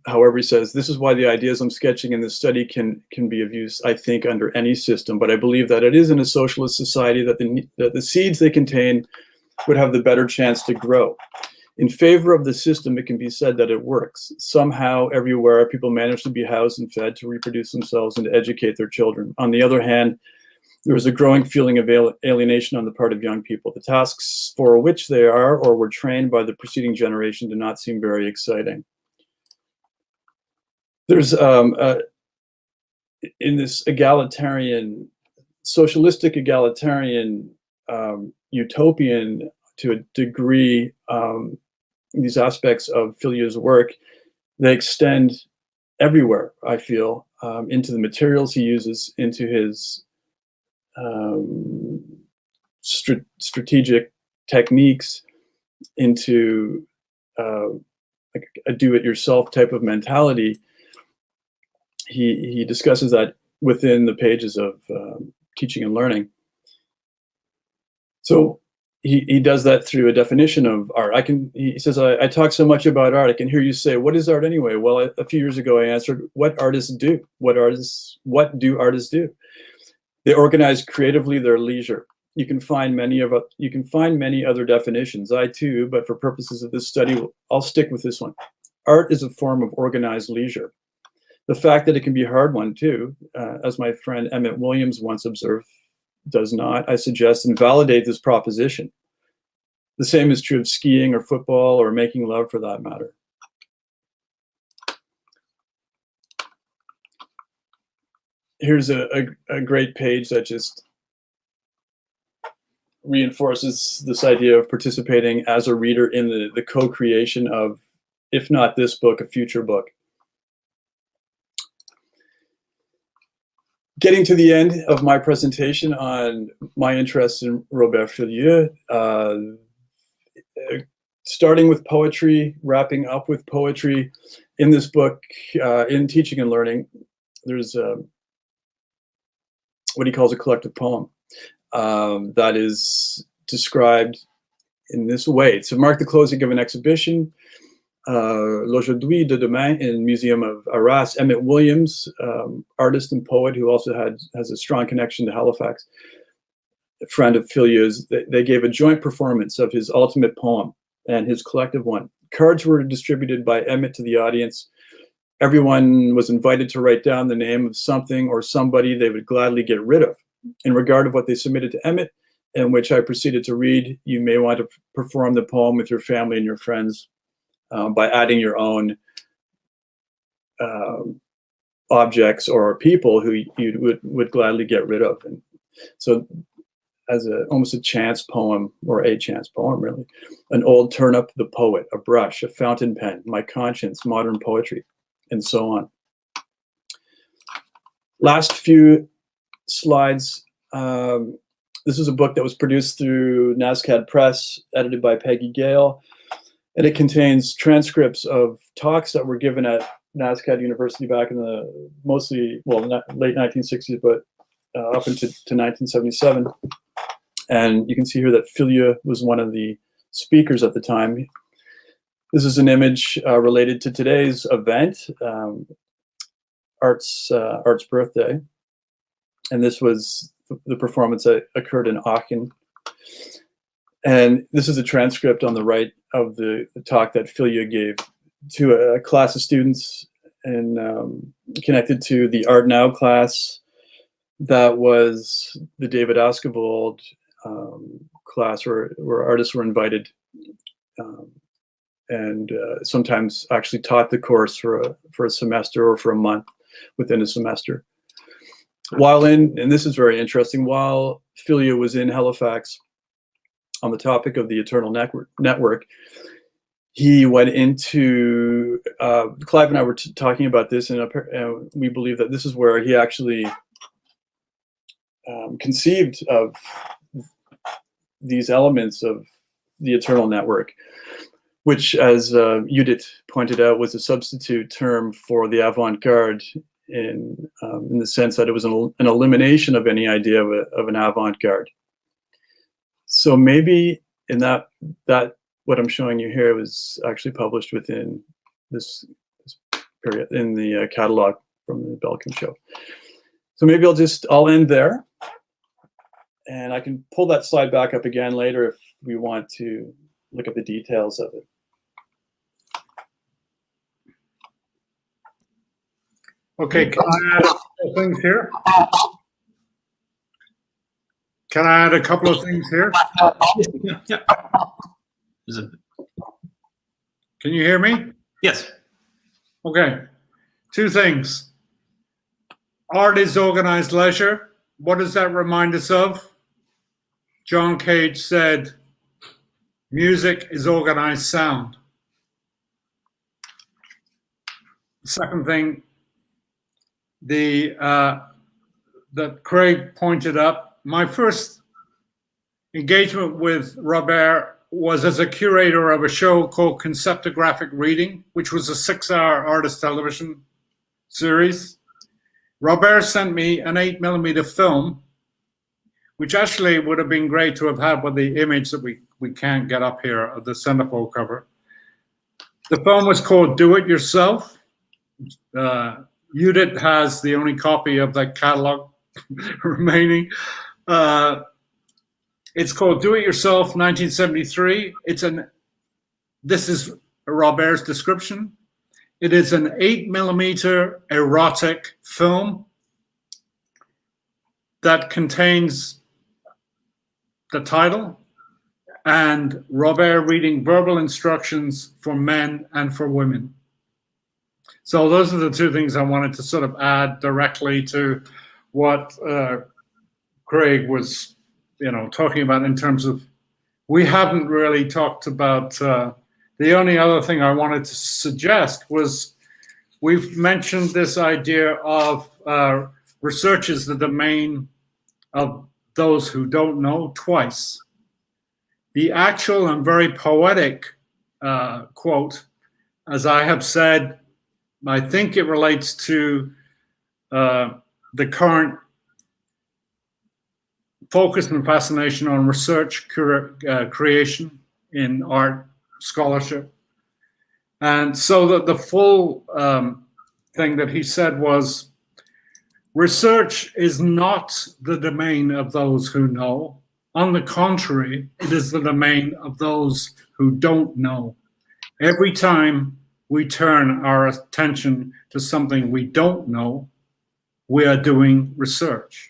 however, he says, this is why the ideas I'm sketching in this study can be of use, I think, under any system. But I believe that it is in a socialist society that the seeds they contain would have the better chance to grow. In favor of the system, it can be said that it works. Somehow, everywhere, people manage to be housed and fed, to reproduce themselves, and to educate their children. On the other hand, there is a growing feeling of alienation on the part of young people. The tasks for which they are or were trained by the preceding generation do not seem very exciting. There's, in this egalitarian, socialistic egalitarian, utopian, to a degree, these aspects of Filliou's work, they extend everywhere, I feel, into the materials he uses, into his strategic techniques, into like a do-it-yourself type of mentality. He discusses that within the pages of teaching and learning. So he does that through a definition of art. He says, I talk so much about art, I can hear you say, what is art anyway? Well, a few years ago I answered, what artists do? What do artists do? They organize creatively their leisure. You can find many other definitions. I too, but for purposes of this study, I'll stick with this one. Art is a form of organized leisure. The fact that it can be a hard one too, as my friend Emmett Williams once observed, does not, I suggest, invalidate this proposition. The same is true of skiing or football or making love, for that matter. Here's a great page that just reinforces this idea of participating as a reader in the co-creation of, if not this book, a future book. Getting to the end of my presentation on my interest in Robert Filliou, starting with poetry, wrapping up with poetry. In this book, in Teaching and Learning, there's what he calls a collective poem that is described in this way. To mark the closing of an exhibition, L'Aujourd'hui de Demain in Museum of Arras, Emmett Williams, artist and poet who also has a strong connection to Halifax, a friend of Filliou's, they gave a joint performance of his ultimate poem and his collective one. Cards were distributed by Emmett to the audience. Everyone was invited to write down the name of something or somebody they would gladly get rid of. In regard of what they submitted to Emmett, and which I proceeded to read, you may want to perform the poem with your family and your friends by adding your own objects or people who you would gladly get rid of. And so as almost a chance poem, or a chance poem really, an old turnip, the poet, a brush, a fountain pen, my conscience, modern poetry, and so on. Last few slides. This is a book that was produced through NASCAD Press, edited by Peggy Gale, and it contains transcripts of talks that were given at NASCAD University back in the late 1960s, but up into 1977. And you can see here that Filliou was one of the speakers at the time. This is an image related to today's event, Art's birthday. And this was the performance that occurred in Aachen. And this is a transcript on the right of the talk that Filliou gave to a class of students and connected to the Art Now class. That was the David Askevold class where artists were invited and sometimes actually taught the course for a semester or for a month within a semester. And this is very interesting, while Filliou was in Halifax on the topic of the Eternal Network, he went into, Clive and I were talking about this, and we believe that this is where he actually conceived of these elements of the Eternal Network, which, as Judit pointed out, was a substitute term for the avant-garde in the sense that it was an elimination of any idea of an avant-garde. So maybe in that what I'm showing you here was actually published within this period in the catalog from the Belkin show. So maybe I'll end there, and I can pull that slide back up again later if we want to look at the details of it. Okay, can I add a couple of things here? Can I add a couple of things here? Yeah. Can you hear me? Yes. Okay, two things. Art is organized leisure. What does that remind us of? John Cage said, music is organized sound. Second thing, that Craig pointed up, my first engagement with Robert was as a curator of a show called Conceptographic Reading, which was a 6-hour artist television series. Robert sent me an 8mm film, which actually would have been great to have had with the image that we can't get up here of the centerfold cover. The film was called Do It Yourself. Judit has the only copy of that catalog remaining. It's called Do It Yourself, 1973. This is Robert's description. It is an 8mm erotic film that contains the title and Robert reading verbal instructions for men and for women. So those are the two things I wanted to sort of add directly to what Craig was talking about in terms of, we haven't really talked about, the only other thing I wanted to suggest was, we've mentioned this idea of research is the domain of those who don't know twice. The actual and very poetic quote, as I have said, I think it relates to the current focus and fascination on research creation in art scholarship. And so that the full thing that he said was, research is not the domain of those who know. On the contrary, it is the domain of those who don't know. Every time we turn our attention to something we don't know, we are doing research.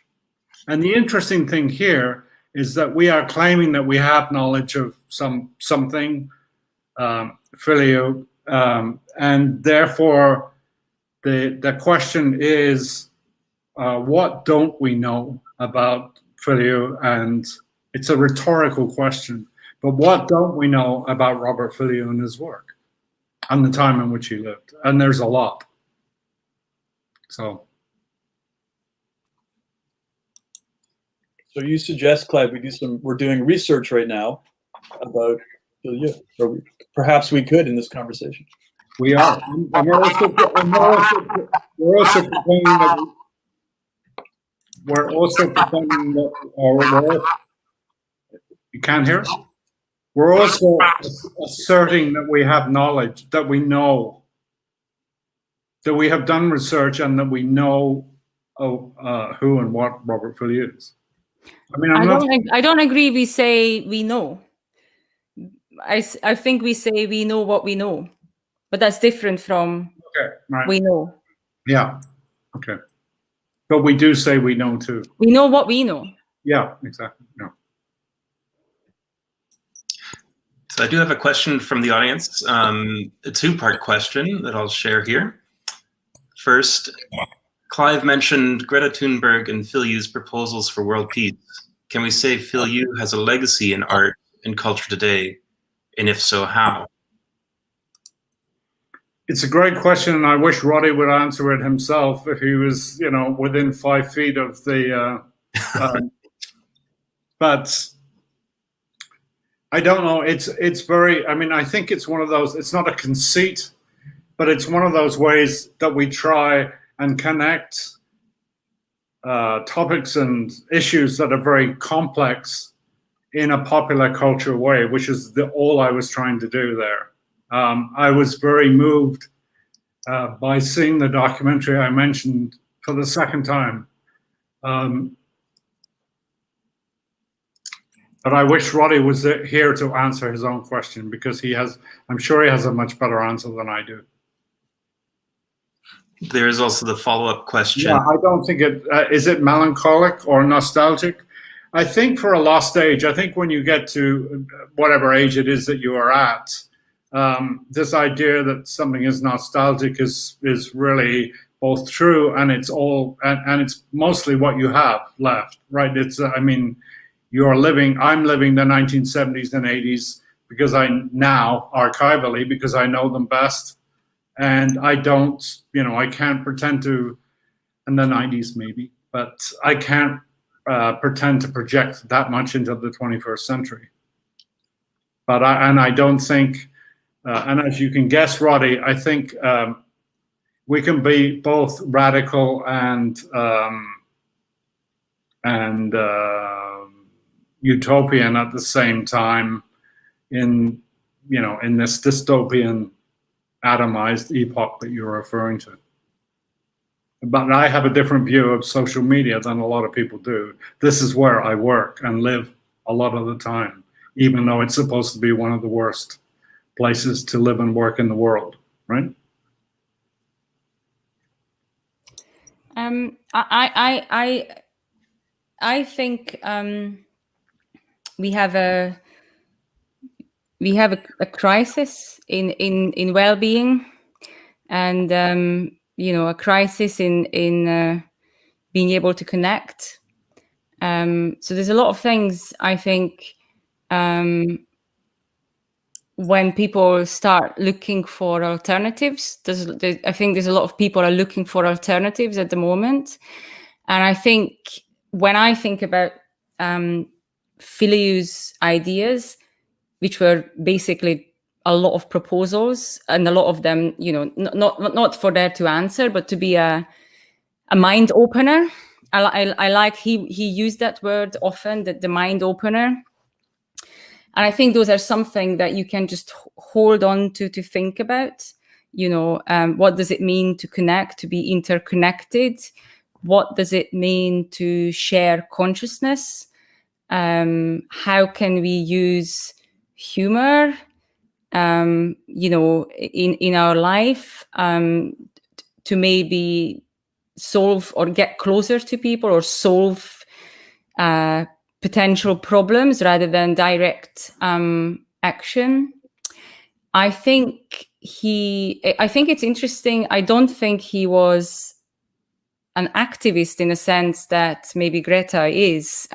And the interesting thing here is that we are claiming that we have knowledge of something, Filliou, and therefore the question is, what don't we know about Filliou? And it's a rhetorical question, but what don't we know about Robert Filliou and his work and the time in which he lived? And there's a lot. So you suggest, Clive, we're doing research right now about Filliou, or perhaps we could in this conversation. we are. And we're also proclaiming that you can't hear us? We're also asserting that we have knowledge, that we know, that we have done research, and that we know who and what Robert Filliou is. I mean, I don't agree we say we know. I think we say we know what we know, but that's different from we know. Yeah, okay. But we do say we know too. We know what we know. Yeah, exactly. Yeah. So I do have a question from the audience, a two-part question that I'll share here. First, Clive mentioned Greta Thunberg and Filliou's proposals for world peace. Can we say Filliou has a legacy in art and culture today? And if so, how? It's a great question, and I wish Roddy would answer it himself if he was, within 5 feet of the. But I don't know. It's very. I mean, I think it's one of those. It's not a conceit, but it's one of those ways that we try and connect topics and issues that are very complex in a popular culture way, which is all I was trying to do there. I was very moved by seeing the documentary I mentioned for the second time. But I wish Roddy was here to answer his own question, because I'm sure he has a much better answer than I do. There is also the follow-up question. Yeah, I don't think is it melancholic or nostalgic? I think for a lost age, I think when you get to whatever age it is that you are at, this idea that something is nostalgic is really both true, and it's mostly what you have left, right? I'm living the 1970s and 80s because archivally, because I know them best. And I can't pretend to, in the 90s maybe, but I can't pretend to project that much into the 21st century. But I don't think, and as you can guess, Roddy, I think we can be both radical and utopian at the same time in this dystopian atomized epoch that you're referring to. But I have a different view of social media than a lot of people do. This is where I work and live a lot of the time, even though it's supposed to be one of the worst places to live and work in the world, right? I think we have a crisis in well-being, and a crisis in being able to connect, So there's a lot of things, I think, when people start looking for alternatives, I think there's a lot of people are looking for alternatives at the moment. And I think when I think about Filliou's ideas, which were basically a lot of proposals, and a lot of them, not for there to answer, but to be a mind opener. I like he used that word often, that the mind opener. And I think those are something that you can just hold on to think about. What does it mean to connect, to be interconnected? What does it mean to share consciousness? How can we use humor, in our life, to maybe solve or get closer to people, or solve potential problems rather than direct action. I think it's interesting. I don't think he was an activist in a sense that maybe Greta is.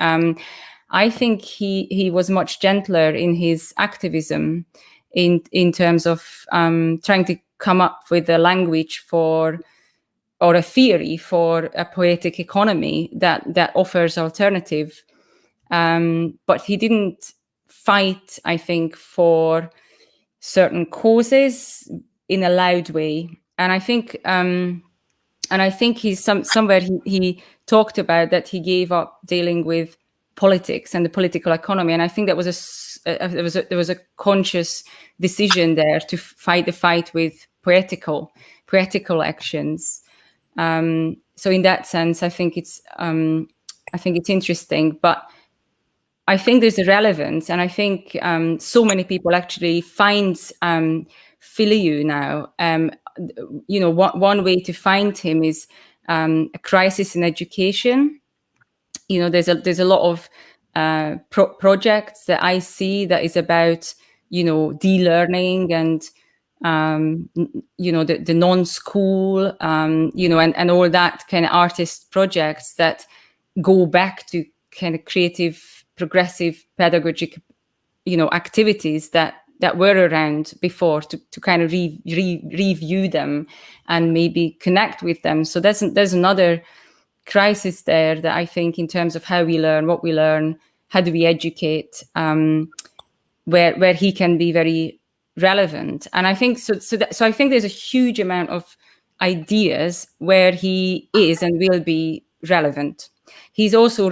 I think he was much gentler in his activism, in terms of trying to come up with a language or a theory for a poetic economy that offers alternative. But he didn't fight, I think, for certain causes in a loud way. And I think he's somewhere he talked about that he gave up dealing with politics and the political economy. And I think that was there was a conscious decision there to fight the fight with poetical actions. So in that sense, I think it's interesting, but I think there's a relevance, and I think so many people actually find Filliou now. One way to find him is a crisis in education. There's a lot of projects that I see that is about de-learning and the non-school, and all that kind of artist projects that go back to kind of creative, progressive, pedagogic, activities that were around before, to kind of review them and maybe connect with them. So there's another crisis there that I think, in terms of how we learn, what we learn, how do we educate, where he can be very relevant. And I think so I think there's a huge amount of ideas where he is and will be relevant. He's also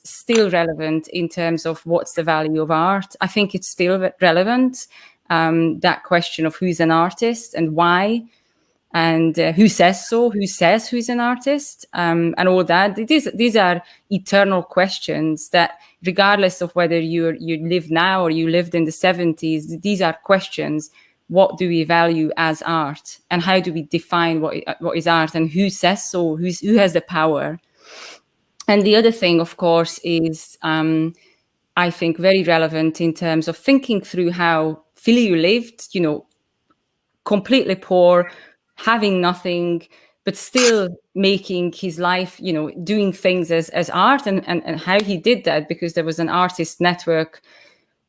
still relevant in terms of what's the value of art. I think it's still relevant, that question of who's an artist and why, and who says so, who says who's an artist, and all that. These are eternal questions that, regardless of whether you live now or you lived in the 70s, these are questions. What do we value as art, and how do we define what is art, and who says so, who has the power? And the other thing, of course, is I think very relevant in terms of thinking through how Filliou lived, completely poor, having nothing, but still making his life, doing things as art, and how he did that, because there was an artist network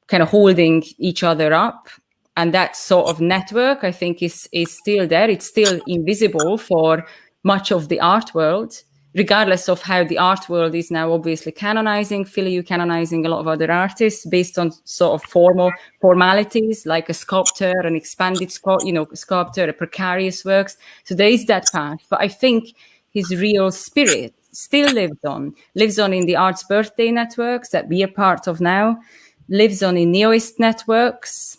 kind of holding each other up. And that sort of network, I think, is still there. It's still invisible for much of the art world, regardless of how the art world is now obviously canonizing Filliou, canonizing a lot of other artists based on sort of formalities, like a sculptor, an expanded sculptor, a precarious works. So there is that path. But I think his real spirit still lives on in the Arts Birthday networks that we are part of now, lives on in Neoist networks,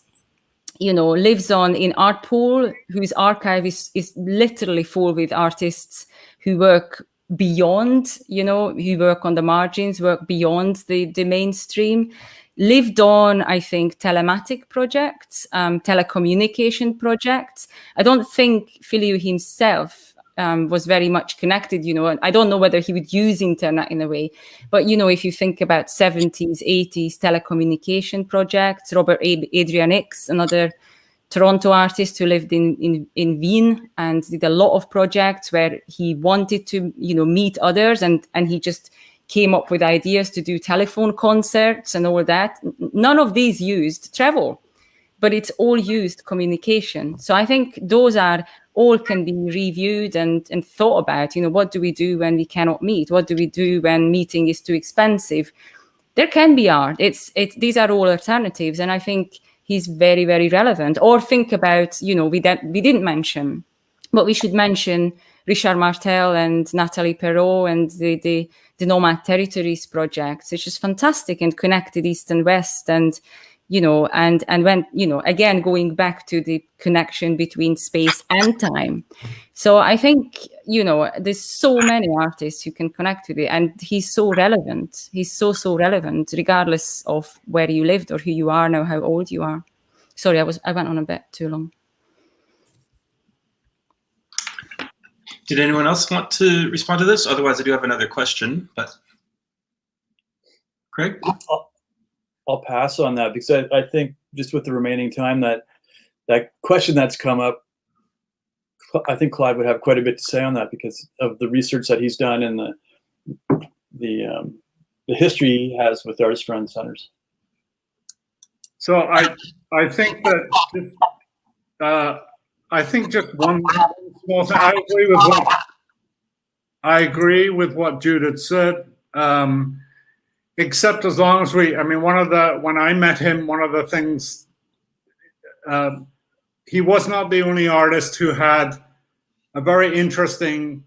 lives on in Artpool, whose archive is literally full with artists who work beyond, who work on the margins, work beyond the mainstream. Lived on, I think, telematic projects, telecommunication projects. I don't think Filliou himself was very much connected, I don't know whether he would use internet in a way, but, if you think about 70s, 80s telecommunication projects, Robert Adrian X, another Toronto artist who lived in Wien and did a lot of projects where he wanted to, meet others, and he just came up with ideas to do telephone concerts and all that. None of these used travel, but it's all used communication. So I think those are all can be reviewed and thought about. What do we do when we cannot meet? What do we do when meeting is too expensive? There can be art. These are all alternatives, and I think he's very, very relevant. Or think about, we didn't mention, but we should mention Richard Martel and Nathalie Perrault and the Nomad Territories project, which is fantastic and connected East and West, and and when, again, going back to the connection between space and time. So I think, there's so many artists who can connect with it, and he's so relevant. He's so relevant, regardless of where you lived or who you are now, how old you are. Sorry, I went on a bit too long. Did anyone else want to respond to this? Otherwise, I do have another question, but Craig? I'll pass on that, because I think just with the remaining time, that question that's come up, I think Clive would have quite a bit to say on that because of the research that he's done and the history he has with artist run centers. So I think that I think just one small thing. I agree with what Judith said. Except as long as when I met him, one of the things, he was not the only artist who had a very interesting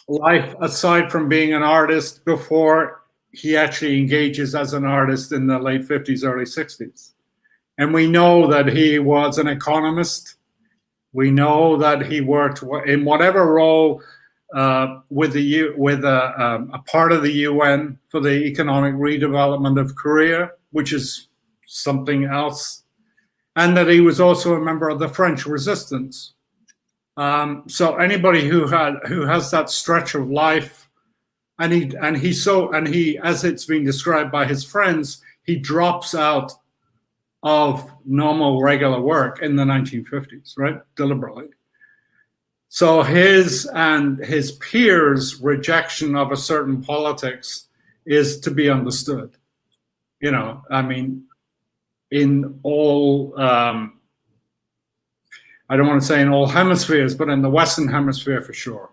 life aside from being an artist before he actually engages as an artist in the late 50s, early 60s. And we know that he was an economist. We know that he worked in whatever role with a part of the UN for the economic redevelopment of Korea, which is something else, and that he was also a member of the French Resistance. So anybody who has that stretch of life, and he, as it's been described by his friends, he drops out of normal regular work in the 1950s, right, deliberately. So his and his peers' rejection of a certain politics is to be understood. In all, I don't want to say in all hemispheres, but in the Western Hemisphere for sure.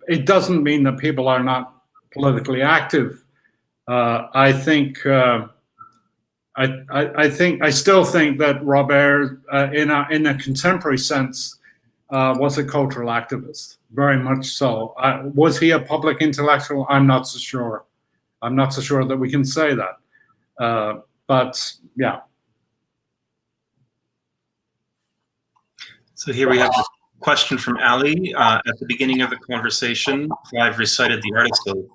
It doesn't mean that people are not politically active. I still think that Robert, in a contemporary sense, was a cultural activist, very much so. Was he a public intellectual? I'm not so sure. I'm not so sure that we can say that. But yeah. So here we have a question from Ali. At the beginning of the conversation, Clive recited the article.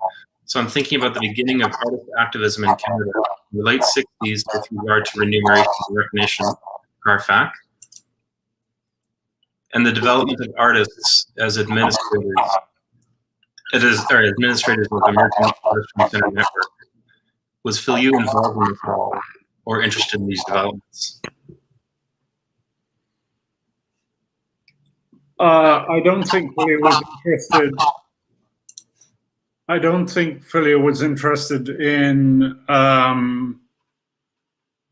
So I'm thinking about the beginning of artist activism in Canada in the late 60s with regard to remuneration and recognition, CARFAC, and the development of artists as administrators. Administrators of the Emerging Artist Center Network. Was Filliou involved in this at all, or interested in these developments? I don't think Filliou was interested. I don't think Filliou was interested in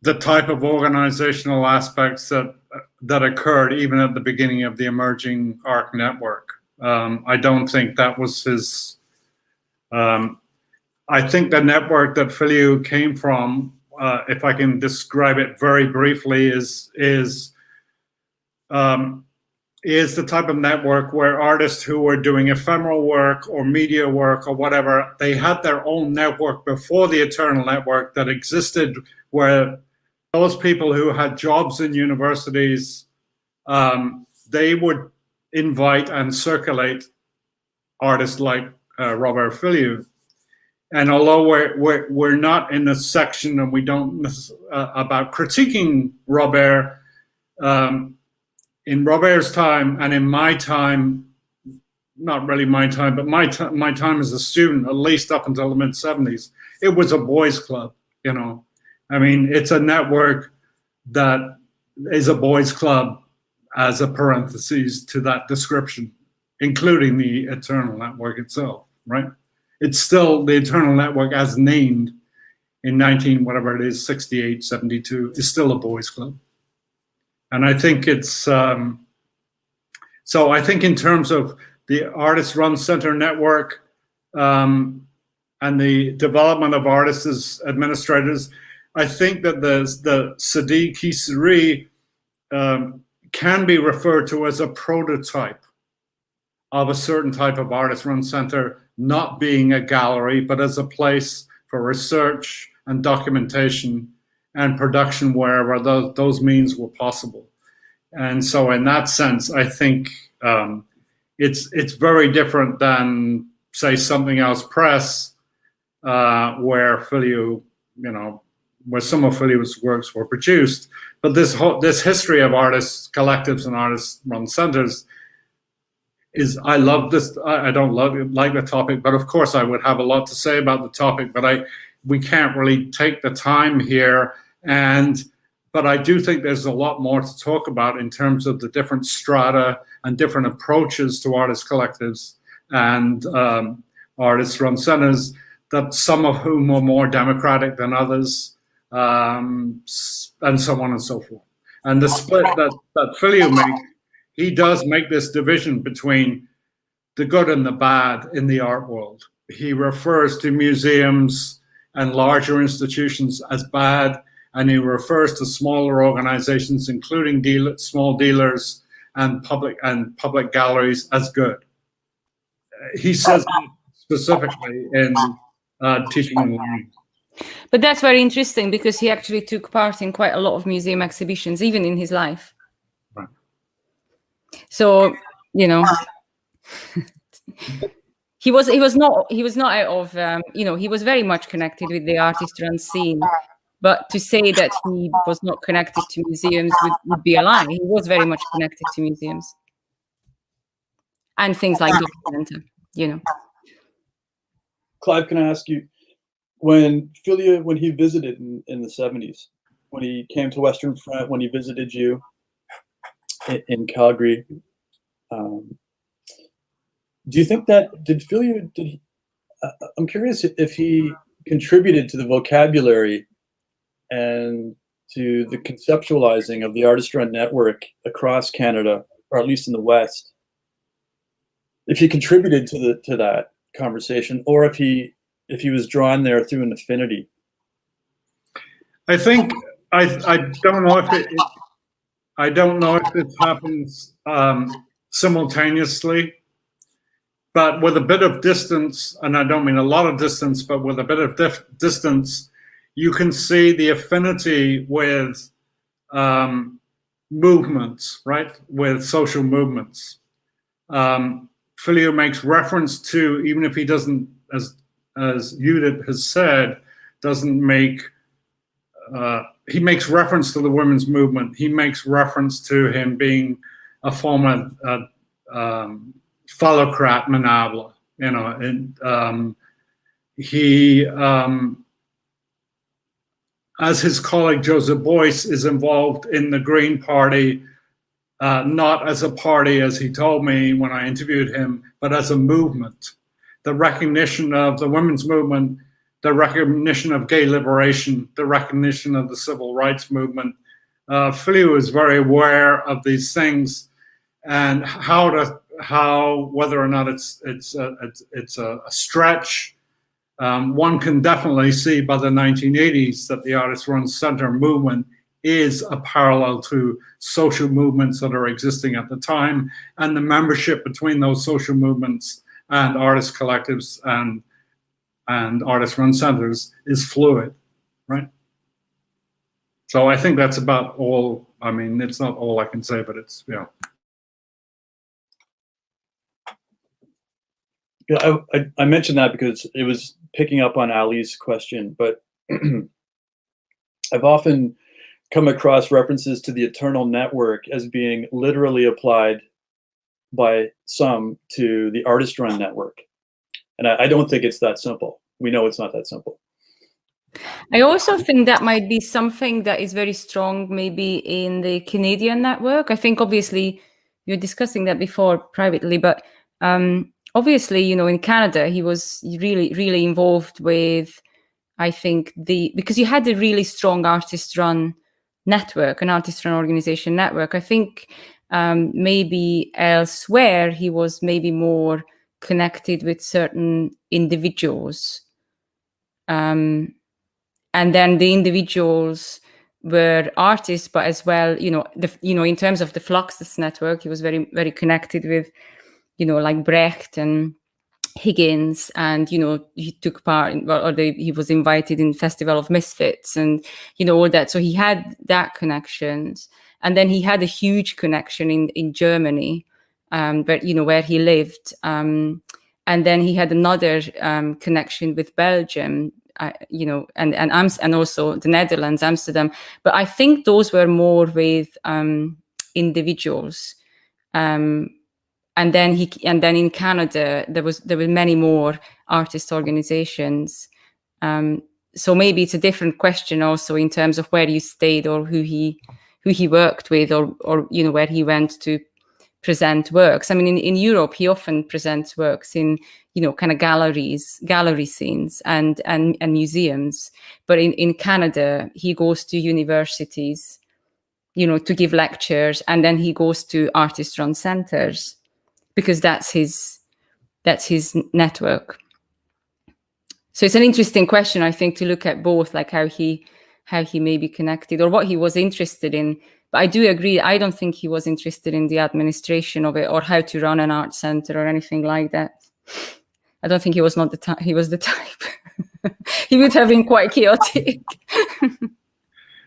the type of organizational aspects that occurred even at the beginning of the Emerging Art Network. I don't think that was his. I think the network that Filliou came from, if I can describe it very briefly, is the type of network where artists who were doing ephemeral work or media work or whatever, they had their own network before the Eternal Network that existed, where those people who had jobs in universities, they would invite and circulate artists like Robert Filliou. And although we're not in a section and we don't about critiquing Robert, in Robert's time and in my time, not really my time, but my time as a student, at least up until the mid-70s, it was a boys' club, I mean, it's a network that is a boys' club as a parenthesis to that description, including the Eternal Network itself. right? It's still the Eternal Network as named in 68, 72, is still a boys' club. And I think it's, so I think in terms of the Artist Run Center network and the development of artists as administrators, I think that the Sadi Kisari can be referred to as a prototype of a certain type of Artist Run Center, not being a gallery, but as a place for research and documentation and production wherever those means were possible. And so in that sense, I think it's very different than, say, Something Else Press, where Filliou, where some of Filliou's works were produced. But this history of artists, collectives and artist-run centers is, I love this. I don't like the topic, but of course I would have a lot to say about the topic, but we can't really take the time here. But I do think there's a lot more to talk about in terms of the different strata and different approaches to artist collectives and artist-run centers, that some of whom are more democratic than others, and so on and so forth. And the split that Filliou makes, he does make this division between the good and the bad in the art world. He refers to museums and larger institutions as bad, and he refers to smaller organizations, including small dealers and public galleries, as good. He says specifically in Teaching and Learning. But that's very interesting, because he actually took part in quite a lot of museum exhibitions, even in his life. Right. So, he was not out of, he was very much connected with the artist-run scene. But to say that he was not connected to museums would be a lie. He was very much connected to museums and things like Documentum, Clive, can I ask you, when Filliou, when he visited in the 70s, when he came to Western Front, when he visited you in Calgary, do you think that, I'm curious if he contributed to the vocabulary and to the conceptualizing of the artist-run network across Canada, or at least in the West, if he contributed to that conversation, or if he was drawn there through an affinity? I think I don't know if it happens simultaneously, but with a bit of distance, and I don't mean a lot of distance, but with a bit of distance, you can see the affinity with movements, right? With social movements. Filliou makes reference to, even if he doesn't, as Judith has said, he makes reference to the women's movement. He makes reference to him being a former phallocrat manabla, and he, as his colleague Joseph Boyce, is involved in the Green Party, not as a party, as he told me when I interviewed him, but as a movement. The recognition of the women's movement, the recognition of gay liberation, the recognition of the civil rights movement. Filliou is very aware of these things, and whether or not it's a stretch. One can definitely see by the 1980s that the Artist Run Center movement is a parallel to social movements that are existing at the time, and the membership between those social movements and artist collectives and artist run centers is fluid, right? So I think that's about all. I mean, it's not all I can say, but it's, Yeah, I mentioned that because it was picking up on Ali's question, but I've often come across references to the Eternal Network as being literally applied by some to the Artist Run Network. And I don't think it's that simple. We know it's not that simple. I also think that might be something that is very strong maybe in the Canadian network. I think obviously you're discussing that before privately, but obviously, you know, in Canada, he was really involved with, I think, because you had a really strong artist-run network, an artist-run organization network. I think maybe elsewhere he was maybe more connected with certain individuals. And then the individuals were artists, but as well, you know, in terms of the Fluxus network, he was very, very connected with, you know, like Brecht and Higgins, and, you know, he took part in, he was invited in Festival of Misfits and, you know, all that. So he had that connections. And then he had a huge connection in Germany, but, you know, where he lived. And then he had another connection with Belgium, you know, and also the Netherlands, Amsterdam. But I think those were more with individuals. And then in Canada there were many more artist organizations. So maybe it's a different question also in terms of where you stayed or who he worked with, or you know, where he went to present works. I mean, in Europe he often presents works in, you know, kind of gallery scenes and museums. But in Canada he goes to universities, you know, to give lectures, and then he goes to artist-run centers, because that's his network. So it's an interesting question, I think, to look at both, like how he may be connected or what he was interested in. But I do agree, I don't think he was interested in the administration of it or how to run an art center or anything like that. I don't think he was the type. He would have been quite chaotic.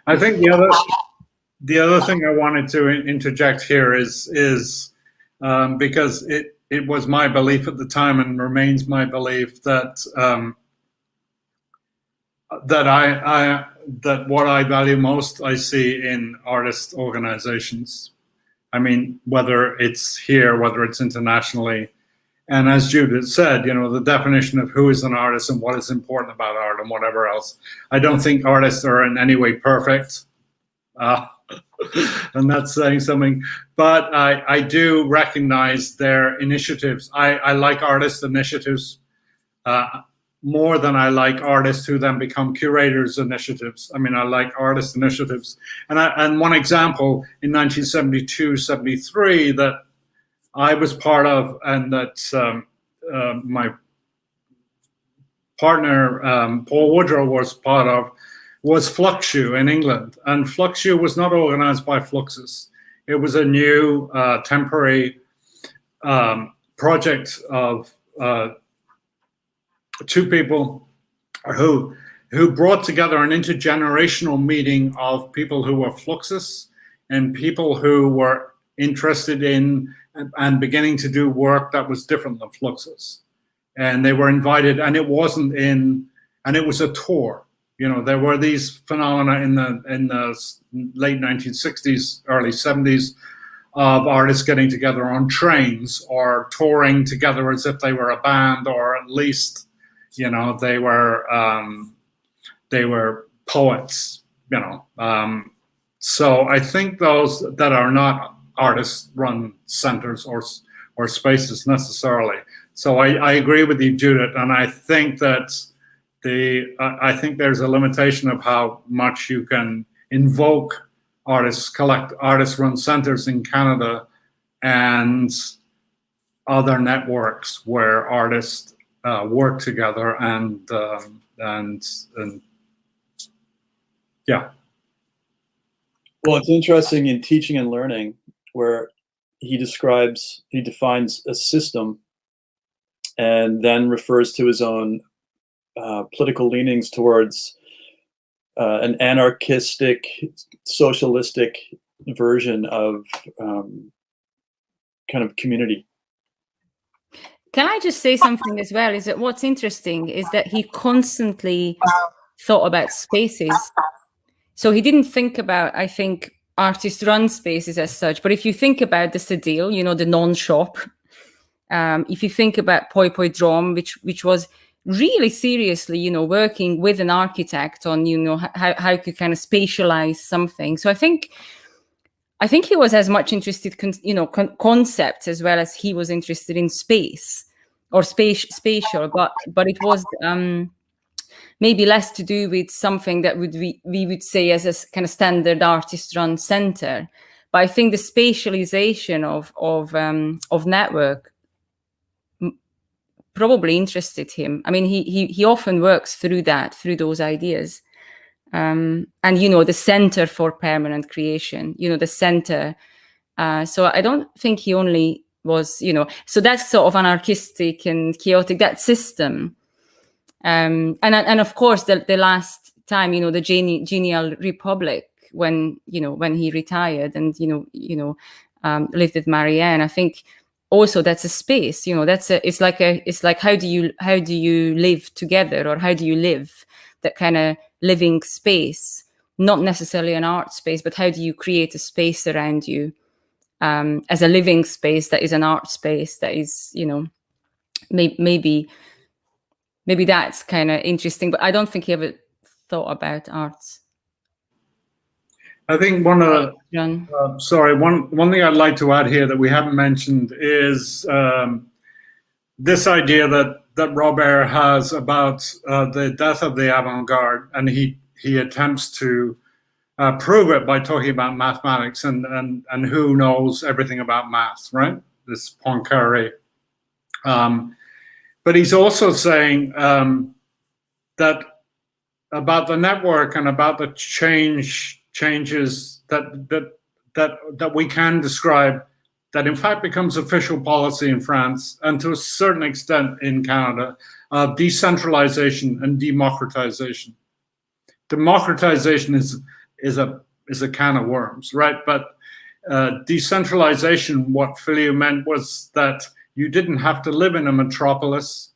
I think the other thing I wanted to interject here is because it was my belief at the time and remains my belief that that what I value most I see in artist organizations. I mean, whether it's here, whether it's internationally, and as Judith said, you know, the definition of who is an artist and what is important about art and whatever else. I don't think artists are in any way perfect. And that's saying something, but I do recognize their initiatives. I like artist initiatives more than I like artists who then become curators initiatives. I mean, I like artist initiatives. And one example in 1972-73 that I was part of, and that my partner Paul Woodrow was part of, was Fluxu in England. And Fluxu was not organized by Fluxus. It was a new temporary project of two people who brought together an intergenerational meeting of people who were Fluxus and people who were interested in and beginning to do work that was different than Fluxus. And they were invited, and it was a tour. You know, there were these phenomena in the late 1960s, early 70s of artists getting together on trains or touring together as if they were a band, or at least, you know, they were poets, you know. So I think those that are not artist-run centers or spaces necessarily. So I agree with you, Judith, and I think that I think there's a limitation of how much you can invoke artist-run centers in Canada and other networks where artists work together and yeah. Well, it's interesting in Teaching and Learning, where he defines a system and then refers to his own political leanings towards an anarchistic, socialistic version of kind of community. Can I just say something as well? Is that what's interesting is that he constantly thought about spaces. So he didn't think about, I think, artist-run spaces as such. But if you think about the Sedil, you know, the non-shop, if you think about Poi Poi Drom, which was really seriously, you know, working with an architect on, you know, how to kind of spatialize something. So I think he was as much interested, concepts as well as he was interested in space. or spatial, but it was maybe less to do with something that we would say as a kind of standard artist-run center. But I think the spatialization of network probably interested him. I mean, he often works through those ideas. And, the center for permanent creation, the center. So I don't think he only was, so that's sort of anarchistic and chaotic, that system. And of course, the last time, the genial republic, when he retired and, lived with Marianne, I think also that's a space, it's like, how do you live together, or how do you live, that kind of living space, not necessarily an art space, but how do you create a space around you as a living space that is an art space, that is, maybe that's kind of interesting, but I don't think he ever thought about arts. I think one thing I'd like to add here that we haven't mentioned is this idea that Robert has about the death of the avant-garde, and he attempts to prove it by talking about mathematics and who knows everything about math, right? This Poincaré. But he's also saying that about the network and about the changes that we can describe, that in fact becomes official policy in France and to a certain extent in Canada, of decentralization and democratization. Democratization is a can of worms, right? But decentralization, what Filliou meant was that you didn't have to live in a metropolis.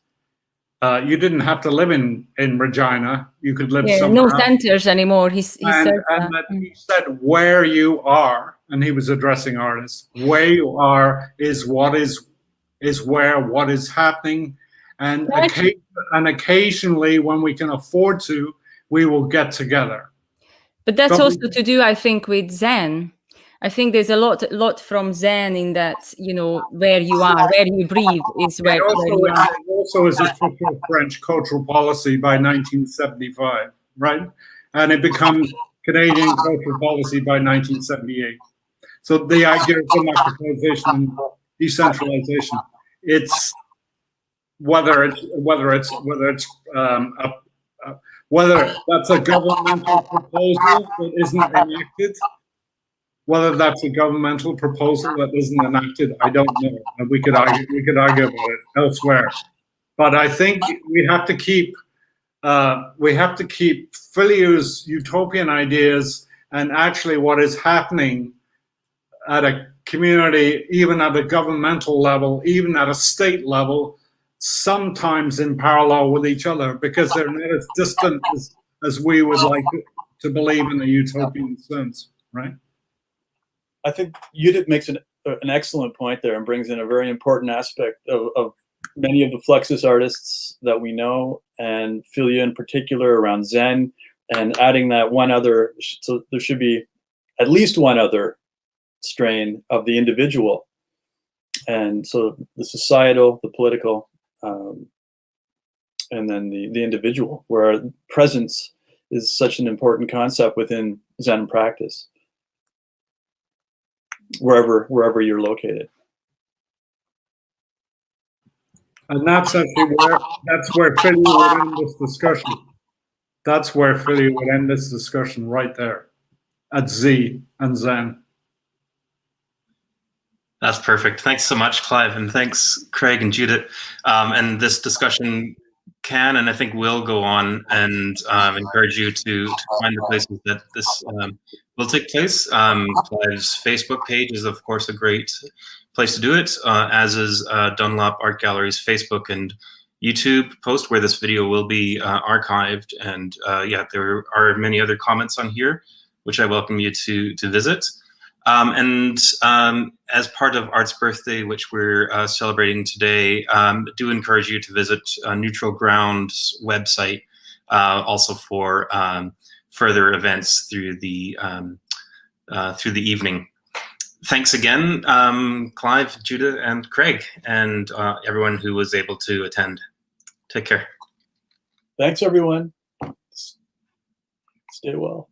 You didn't have to live in Regina. You could live somewhere no centers anymore. He said where you are, and he was addressing artists. Where you are is what is happening, and occasionally, when we can afford to, we will get together. But that's also to do, I think, with Zen. I think there's a lot from Zen in that, where you are, where you breathe is where you are. It also is official French cultural policy by 1975, right? And it becomes Canadian cultural policy by 1978. So the idea of democratization and decentralization, it's whether that's a governmental proposal that isn't enacted. Whether that's a governmental proposal that isn't enacted, I don't know. And we could argue about it elsewhere. But I think we have to keep Filliou's utopian ideas and actually what is happening at a community, even at a governmental level, even at a state level, sometimes in parallel with each other, because they're not as distant as we would like to believe in a utopian sense, right? I think Judit makes an excellent point there and brings in a very important aspect of many of the Fluxus artists that we know, and Filliou in particular around Zen, and adding that one other, so there should be at least one other strain of the individual. And so the societal, the political, and then the individual, where presence is such an important concept within Zen practice. Wherever you're located. And that's actually where Filliou would end this discussion. That's where Filliou would end this discussion right there, at Z and Zen. That's perfect. Thanks so much, Clive, and thanks, Craig and Judit. And this discussion can, and I think will, go on, and encourage you to find the places that this will take place. Clive's Facebook page is, of course, a great place to do it, as is Dunlop Art Gallery's Facebook and YouTube post, where this video will be archived. And yeah, there are many other comments on here, which I welcome you to visit. And as part of Art's Birthday, which we're celebrating today, do encourage you to visit Neutral Ground's website, also for further events through the evening. Thanks again, Clive, Judah, and Craig, and everyone who was able to attend. Take care. Thanks, everyone. Stay well.